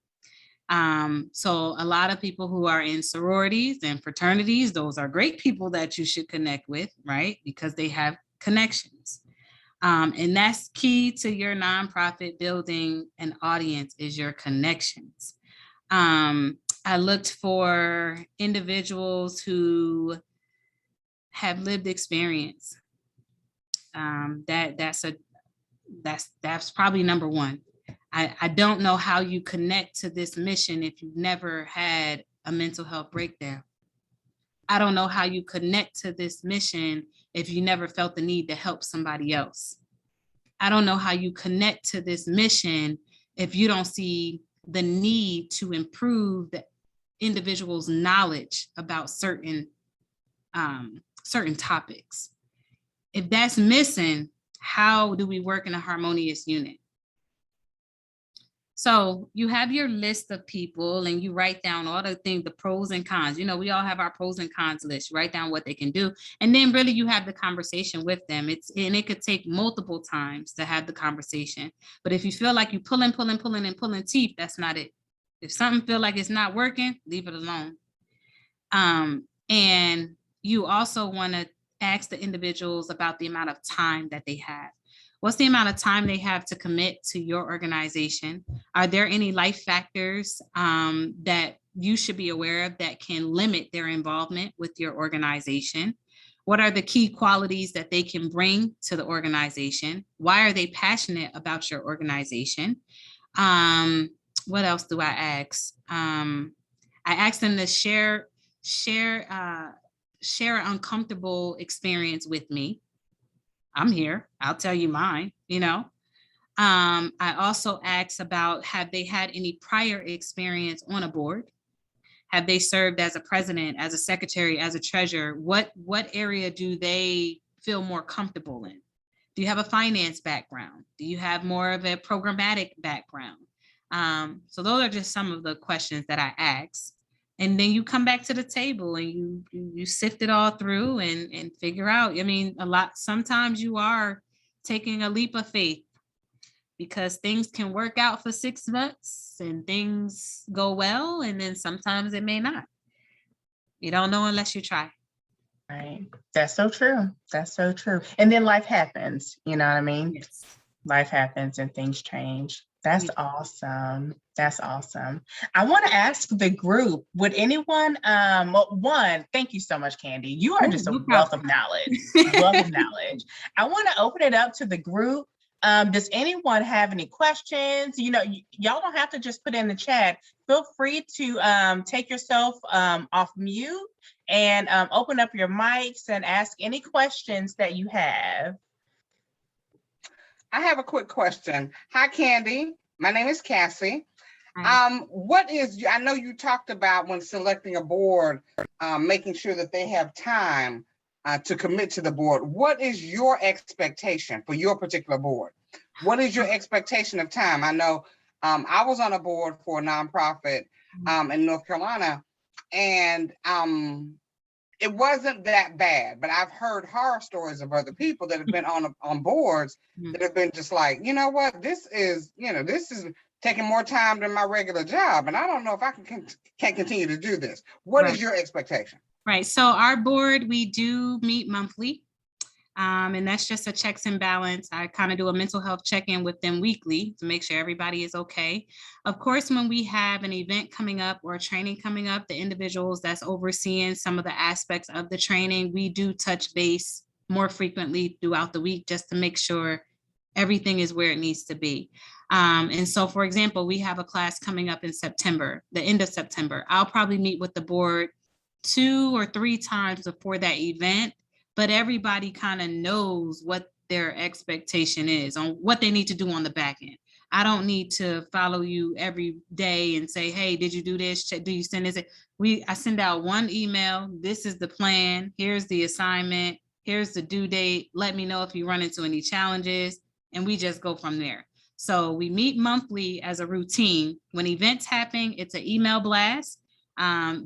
So a lot of people who are in sororities and fraternities, those are great people that you should connect with, right? Because they have connections. And that's key to your nonprofit building an audience is your connections. I looked for individuals who have lived experience. That's probably number one. I don't know how you connect to this mission if you've never had a mental health breakdown. I don't know how you connect to this mission if you never felt the need to help somebody else. I don't know how you connect to this mission if you don't see the need to improve the individual's knowledge about certain topics. If that's missing, how do we work in a harmonious unit? So you have your list of people and you write down all the things, the pros and cons. You know, we all have our pros and cons list. You write down what they can do. And then really you have the conversation with them. And it could take multiple times to have the conversation. But if you feel like you pulling teeth, that's not it. If something feel like it's not working, leave it alone. And you also want to ask the individuals about the amount of time that they have. What's the amount of time they have to commit to your organization? Are there any life factors that you should be aware of that can limit their involvement with your organization? What are the key qualities that they can bring to the organization? Why are they passionate about your organization? What else do I ask? I asked them to share an uncomfortable experience with me. I'm here. I'll tell you mine, you know. I also asked about, have they had any prior experience on a board? Have they served as a president, as a secretary, as a treasurer? What area do they feel more comfortable in? Do you have a finance background? Do you have more of a programmatic background? So those are just some of the questions that I asked. And then you come back to the table and you sift it all through and figure out. I mean, sometimes you are taking a leap of faith because things can work out for 6 months and things go well. And then sometimes it may not. You don't know unless you try. Right. That's so true. That's so true. And then life happens, you know what I mean? Yes. Life happens and things change. That's awesome. That's awesome. I want to ask the group, would anyone, thank you so much, Kandi. You are just a wealth of knowledge, I want to open it up to the group. Does anyone have any questions? You know, y'all don't have to just put in the chat. Feel free to take yourself off mute and open up your mics and ask any questions that you have. I have a quick question. Hi, Kandi. My name is Cassie. Hi. I know you talked about when selecting a board, making sure that they have time to commit to the board. What is your expectation for your particular board? What is your expectation of time? I know I was on a board for a nonprofit in North Carolina, and it wasn't that bad, but I've heard horror stories of other people that have been on boards that have been just like, you know what, this is taking more time than my regular job, and I don't know if I can continue to do this. What is your expectation? Right. So our board, we do meet monthly. And that's just a checks and balance. I kind of do a mental health check-in with them weekly to make sure everybody is okay. Of course, when we have an event coming up or a training coming up, the individuals that's overseeing some of the aspects of the training, we do touch base more frequently throughout the week just to make sure everything is where it needs to be. And so, for example, we have a class coming up in September, the end of September. I'll probably meet with the board 2 or 3 times before that event, but everybody kind of knows what their expectation is on what they need to do on the back end. I don't need to follow you every day and say, hey, did you do this? Do you send this? I send out one email. This is the plan. Here's the assignment. Here's the due date. Let me know if you run into any challenges. And we just go from there. So we meet monthly as a routine. When events happen, it's an email blast.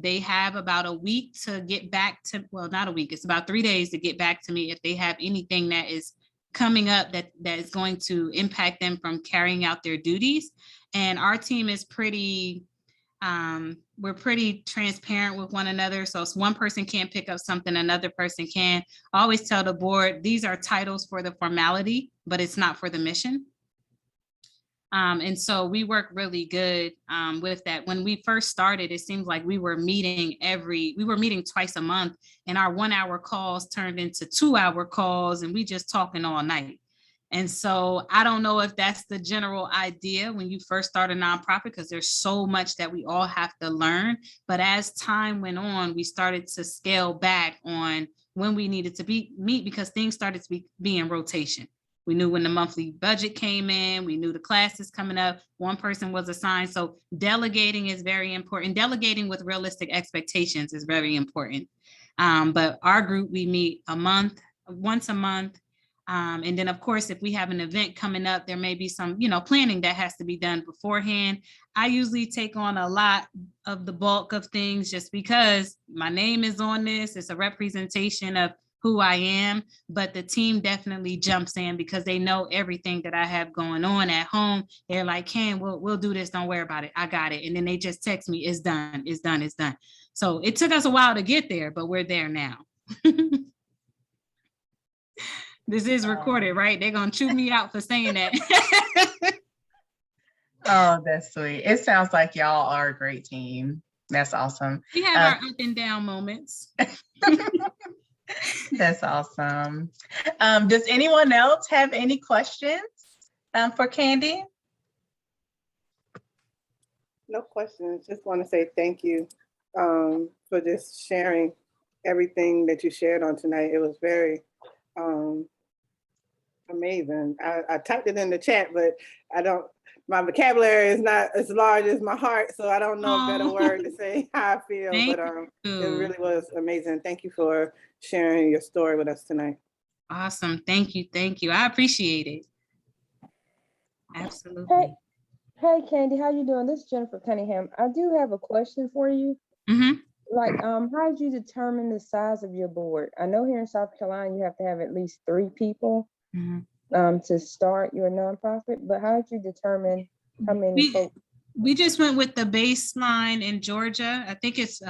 They have about a week to get back to, well, not a week, it's about 3 days to get back to me if they have anything that is coming up that is going to impact them from carrying out their duties. And our team is we're pretty transparent with one another. So if one person can't pick up something, another person can. I always tell the board, these are titles for the formality, but it's not for the mission. And so we work really good with that. When we first started, it seems like we were meeting twice a month, and our 1-hour calls turned into 2-hour calls, and we just talking all night. And so I don't know if that's the general idea when you first start a nonprofit, because there's so much that we all have to learn. But as time went on, we started to scale back on when we needed to meet because things started to be in rotation. We knew when the monthly budget came in, we knew the classes coming up, one person was assigned. So delegating is very important. Delegating with realistic expectations is very important. But our group, we meet once a month. And then of course, if we have an event coming up, there may be some, planning that has to be done beforehand. I usually take on a lot of the bulk of things just because my name is on this. It's a representation of who I am, but the team definitely jumps in because they know everything that I have going on at home. They're like, Ken, we'll do this. Don't worry about it. I got it. And then they just text me, it's done, it's done, it's done. So it took us a while to get there, but we're there now. This is recorded, right? They're going to chew me out for saying that. Oh, that's sweet. It sounds like y'all are a great team. That's awesome. We have our up and down moments. That's awesome. Does anyone else have any questions for Kandi? No questions. Just want to say thank you for just sharing everything that you shared on tonight. It was very amazing. I typed it in the chat, but my vocabulary is not as large as my heart, so I don't know a better word to say how I feel, but it really was amazing. Thank you for sharing your story with us tonight. Awesome. Thank you. Thank you. I appreciate it. Absolutely. Hey, Kandi, how you doing? This is Jennifer Cunningham. I do have a question for you. Mm-hmm. Like, how did you determine the size of your board? I know here in South Carolina, you have to have at least 3 people to start your nonprofit, but how did you determine how many folks? We just went with the baseline in Georgia. I think it's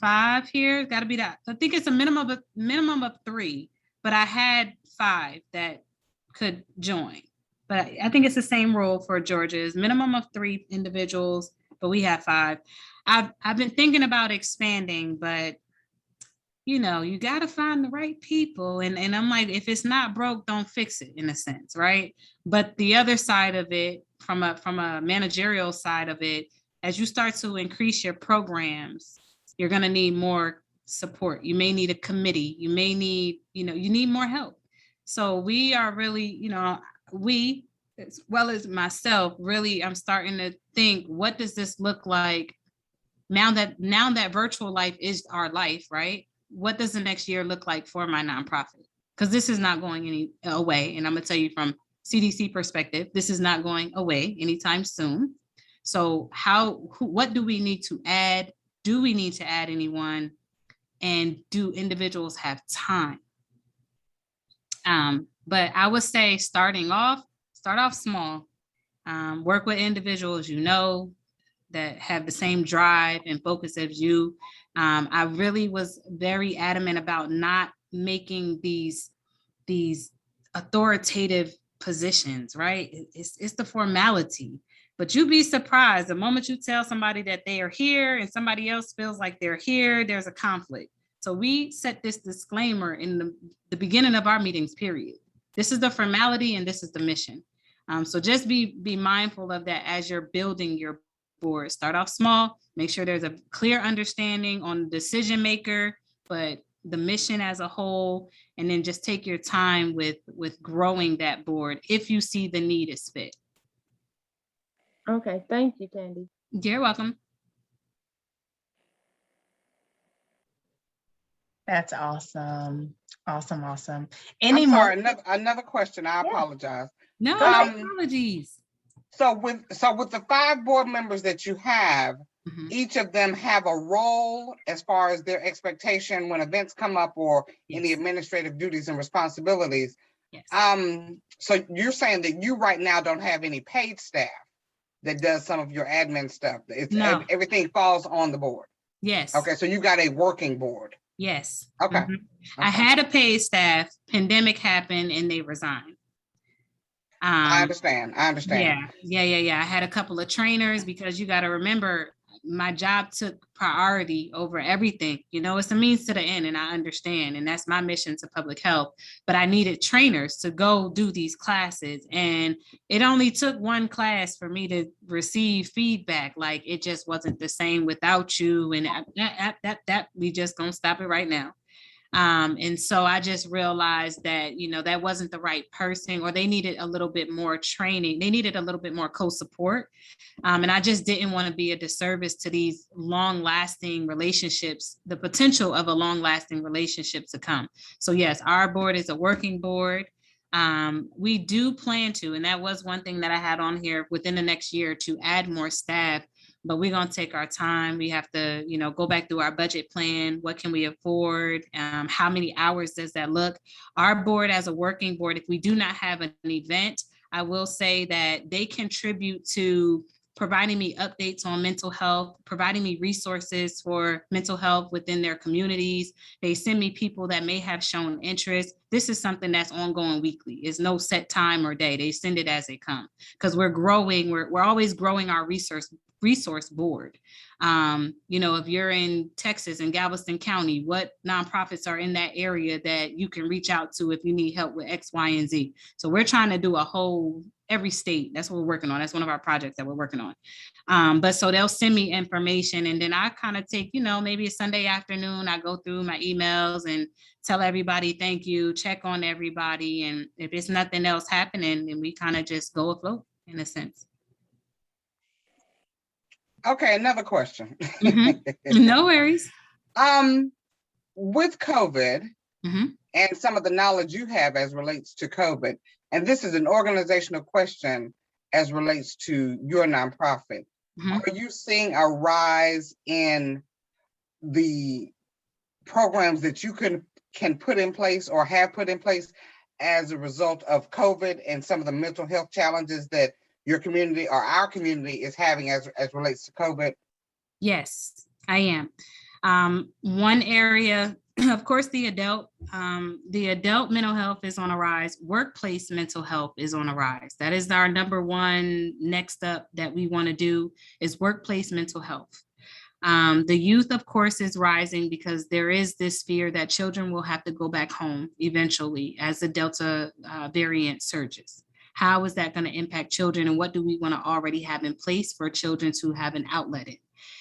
5 here. Got to be that. I think it's a minimum of 3, but I had 5 that could join. But I think it's the same rule for Georgia, is minimum of 3 individuals, but we have 5. I've been thinking about expanding, but you got to find the right people. And I'm like, if it's not broke, don't fix it, in a sense, right? But the other side of it, from a managerial side of it, as you start to increase your programs, you're going to need more support. You may need a committee. You may need, you need more help. So we are really, we, as well as myself, really, I'm starting to think, what does this look like now that virtual life is our life, right? What does the next year look like for my nonprofit? Because this is not going away. And I'm going to tell you from CDC perspective, this is not going away anytime soon. So what do we need to add? Do we need to add anyone? And do individuals have time? But I would say start off small, work with individuals, that have the same drive and focus as you. I really was very adamant about not making these authoritative positions, right? It's the formality, but you'd be surprised the moment you tell somebody that they are here and somebody else feels like they're here, there's a conflict. So we set this disclaimer in the beginning of our meetings, period. This is the formality and this is the mission. So just be mindful of that as you're building your board. Start off small, make sure there's a clear understanding on the decision maker, but the mission as a whole, and then just take your time with growing that board if you see the need is fit. Okay, thank you, Kandi. You're welcome. That's awesome. Awesome. I'm sorry, another question. I apologize. No apologies. So with the 5 board members that you have, each of them have a role as far as their expectation when events come up or any administrative duties and responsibilities. Yes. So you're saying that you right now don't have any paid staff that does some of your admin stuff. No. Everything falls on the board. Yes. Okay, so you got a working board. Yes. Okay. Okay. I had a paid staff, pandemic happened and they resigned. I understand. Yeah. I had a couple of trainers because you got to remember my job took priority over everything. It's a means to the end, and I understand. And that's my mission to public health. But I needed trainers to go do these classes. And it only took one class for me to receive feedback. Like, it just wasn't the same without you. And that we just gonna stop it right now. And so I just realized that, that wasn't the right person, or they needed a little bit more training. They needed a little bit more co-support. And I just didn't want to be a disservice to these long-lasting relationships, the potential of a long-lasting relationship to come. So yes, our board is a working board. We do plan to, and that was one thing that I had on here within the next year, to add more staff, but we're going to take our time. We have to, go back through our budget plan. What can we afford? How many hours does that look? Our board, as a working board, if we do not have an event, I will say that they contribute to providing me updates on mental health, providing me resources for mental health within their communities. They send me people that may have shown interest. This is something that's ongoing weekly. It's no set time or day. They send it as they come, because we're growing. We're always growing our resource board. If you're in Texas and Galveston County, what nonprofits are in that area that you can reach out to if you need help with X, Y, and Z? So we're trying to do every state. That's what we're working on. That's one of our projects that we're working on. But so they'll send me information, and then I kind of take, maybe a Sunday afternoon, I go through my emails and tell everybody thank you, check on everybody. And if it's nothing else happening, then we kind of just go afloat in a sense. Okay, another question. Mm-hmm. No worries. With COVID and some of the knowledge you have as relates to COVID, and this is an organizational question as relates to your nonprofit, are you seeing a rise in the programs that you can put in place or have put in place as a result of COVID and some of the mental health challenges that your community or our community is having as relates to COVID? Yes, I am. One area, of course, the adult mental health is on a rise. Workplace mental health is on a rise. That is our number one next up that we want to do, is workplace mental health. The youth, of course, is rising because there is this fear that children will have to go back home eventually as the Delta variant surges. How is that going to impact children, and what do we want to already have in place for children to have an outlet in?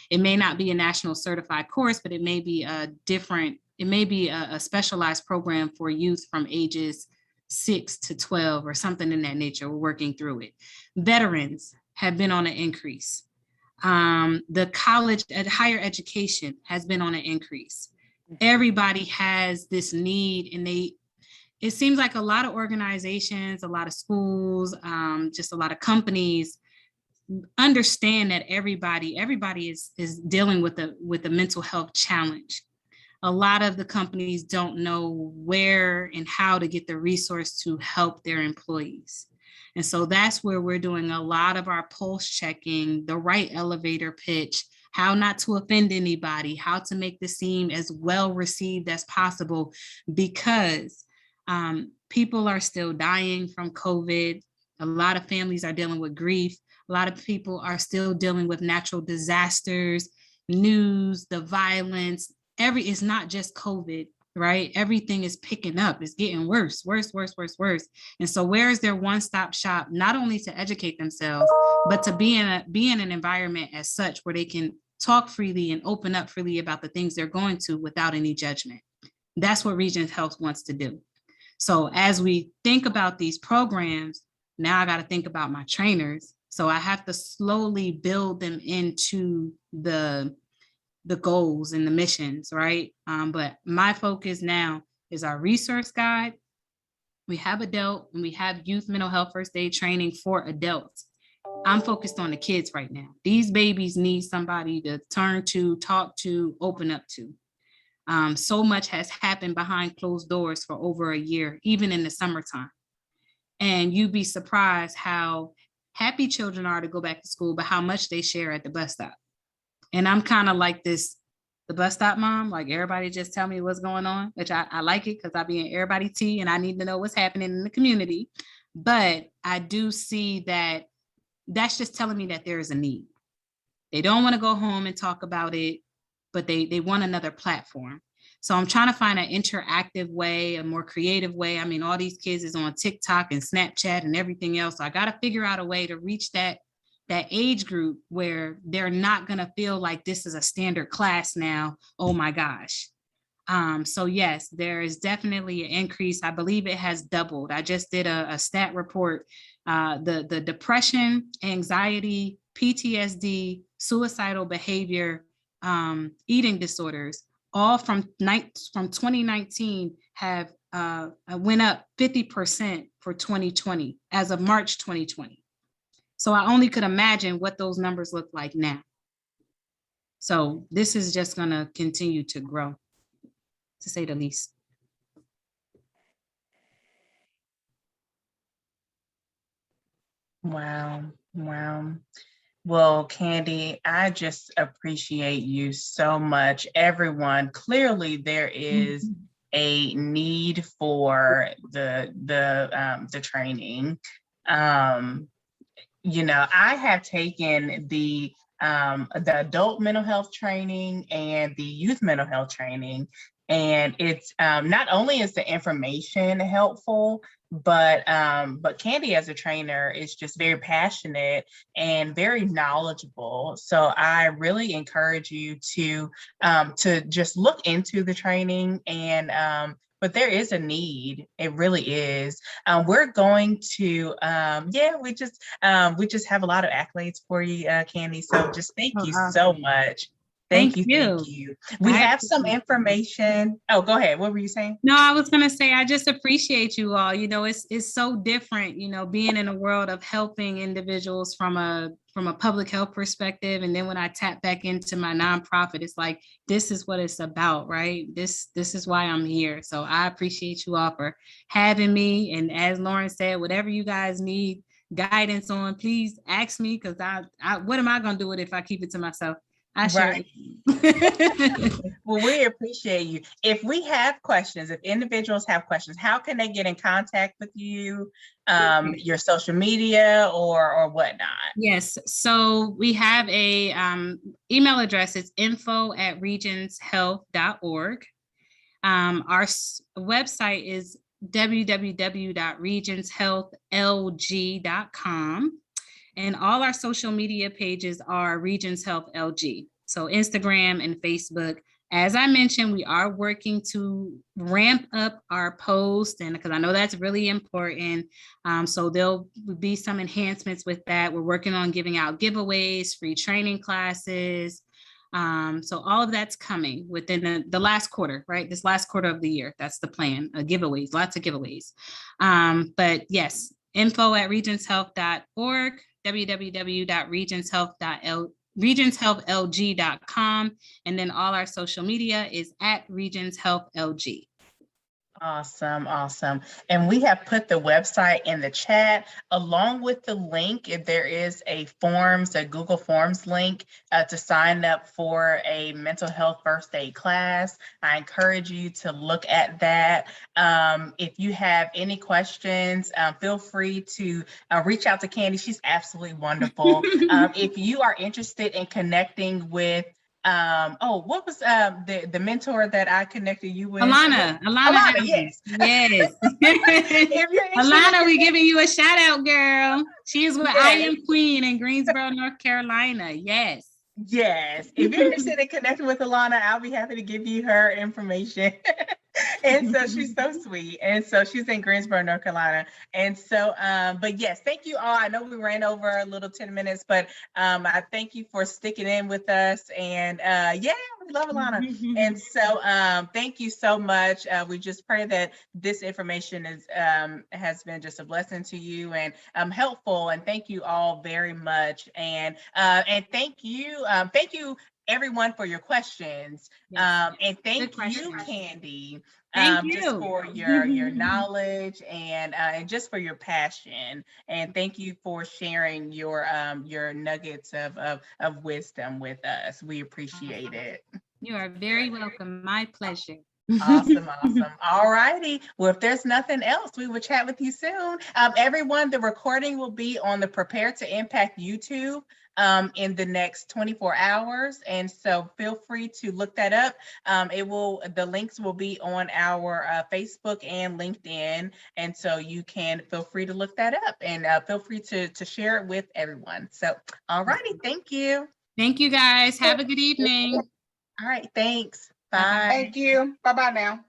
It may not be a national certified course, but it may be a specialized program for youth from ages 6 to 12 or something in that nature. We're working through it. Veterans have been on an increase. The college and higher education has been on an increase. Everybody has this need, and it seems like a lot of organizations, a lot of schools, just a lot of companies understand that everybody is dealing with a mental health challenge. A lot of the companies don't know where and how to get the resource to help their employees. And so that's where we're doing a lot of our pulse checking, the right elevator pitch, how not to offend anybody, how to make this seem as well received as possible, because people are still dying from COVID. A lot of families are dealing with grief. A lot of people are still dealing with natural disasters, news, the violence. It's not just COVID, right? Everything is picking up. It's getting worse. And so where is their one-stop shop, not only to educate themselves, but to be in an environment as such where they can talk freely and open up freely about the things they're going to without any judgment? That's what Regions Health wants to do. So as we think about these programs, now I got to think about my trainers. So I have to slowly build them into the goals and the missions, right? But my focus now is our resource guide. We have adult and we have youth mental health first aid training for adults. I'm focused on the kids right now. These babies need somebody to turn to, talk to, open up to. So much has happened behind closed doors for over a year, even in the summertime. And you'd be surprised how happy children are to go back to school, but how much they share at the bus stop. And I'm kind of like the bus stop mom, like everybody just tell me what's going on, which I like it because I be in everybody tea and I need to know what's happening in the community. But I do see that that's just telling me that there is a need. They don't want to go home and talk about it, but they want another platform. So I'm trying to find an interactive way, a more creative way. I mean, all these kids is on TikTok and Snapchat and everything else. So I got to figure out a way to reach that age group where they're not going to feel like this is a standard class now. Oh my gosh. So yes, there is definitely an increase. I believe it has doubled. I just did a stat report. The depression, anxiety, PTSD, suicidal behavior, eating disorders, all from 2019 have went up 50% for 2020 as of March 2020. So I only could imagine what those numbers look like now. So this is just going to continue to grow, to say the least. Wow. Wow. Well, Kandi, I just appreciate you so much. Everyone, clearly there is a need for the training. You know, I have taken the adult mental health training and the youth mental health training, and it's not only is the information helpful, but Kandi as a trainer is just very passionate and very knowledgeable. So I really encourage you to just look into the training, and but there is a need. It really is. We're going to we just have a lot of accolades for you, Kandi. So just thank you so much. Thank you. We have some information. Oh, go ahead. What were you saying? No, I was going to say, I just appreciate you all. You know, it's so different, you know, being in a world of helping individuals from a public health perspective. And then when I tap back into my nonprofit, it's like, this is what it's about, right? This is why I'm here. So I appreciate you all for having me. And as Lauren said, whatever you guys need guidance on, please ask me, because I what am I going to do with it if I keep it to myself? Right. Well, we appreciate you. If we have questions, if individuals have questions, how can they get in contact with you? Your social media or whatnot? Yes. So we have a email address. It's info@regionshealth.org. Our website is www.regionshealthlg.com. And all our social media pages are Regions Health LG. So Instagram and Facebook. As I mentioned, we are working to ramp up our posts, and because I know that's really important. So there'll be some enhancements with that. We're working on giving out giveaways, free training classes. So all of that's coming within the last quarter, right? This last quarter of the year. That's the plan. Giveaways, lots of giveaways. But yes, info@regionshealth.org. www.regionshealthlg.com, and then all our social media is @regionshealthlg. Awesome. And we have put the website in the chat along with the link. If there is a Google Forms link to sign up for a mental health first aid class. I encourage you to look at that. If you have any questions, feel free to reach out to Kandi. She's absolutely wonderful. If you are interested in connecting with what was the mentor that I connected you with? Alana, yes. Alana, we giving you a shout out, girl. She is with I Am Queen in Greensboro, North Carolina. Yes. If you're interested in connecting with Alana, I'll be happy to give you her information. And so she's so sweet. And so she's in Greensboro, North Carolina. And so, but yes, thank you all. I know we ran over a little 10 minutes, but I thank you for sticking in with us. And we love Alana. And so thank you so much. We just pray that this information has been just a blessing to you and helpful. And thank you all very much. And thank you everyone for your questions. And thank you, Kandi, just for your knowledge and just for your passion. And thank you for sharing your nuggets of wisdom with us. We appreciate it. You are very welcome. My pleasure. Awesome. All righty. Well, if there's nothing else, we will chat with you soon. Everyone, the recording will be on the Prepare to Impact YouTube in the next 24 hours. And so feel free to look that up. The links will be on our Facebook and LinkedIn. And so you can feel free to look that up and feel free to share it with everyone. So, all righty. Thank you. Thank you, guys. Have a good evening. All right. Thanks. Bye. Thank you. Bye-bye now.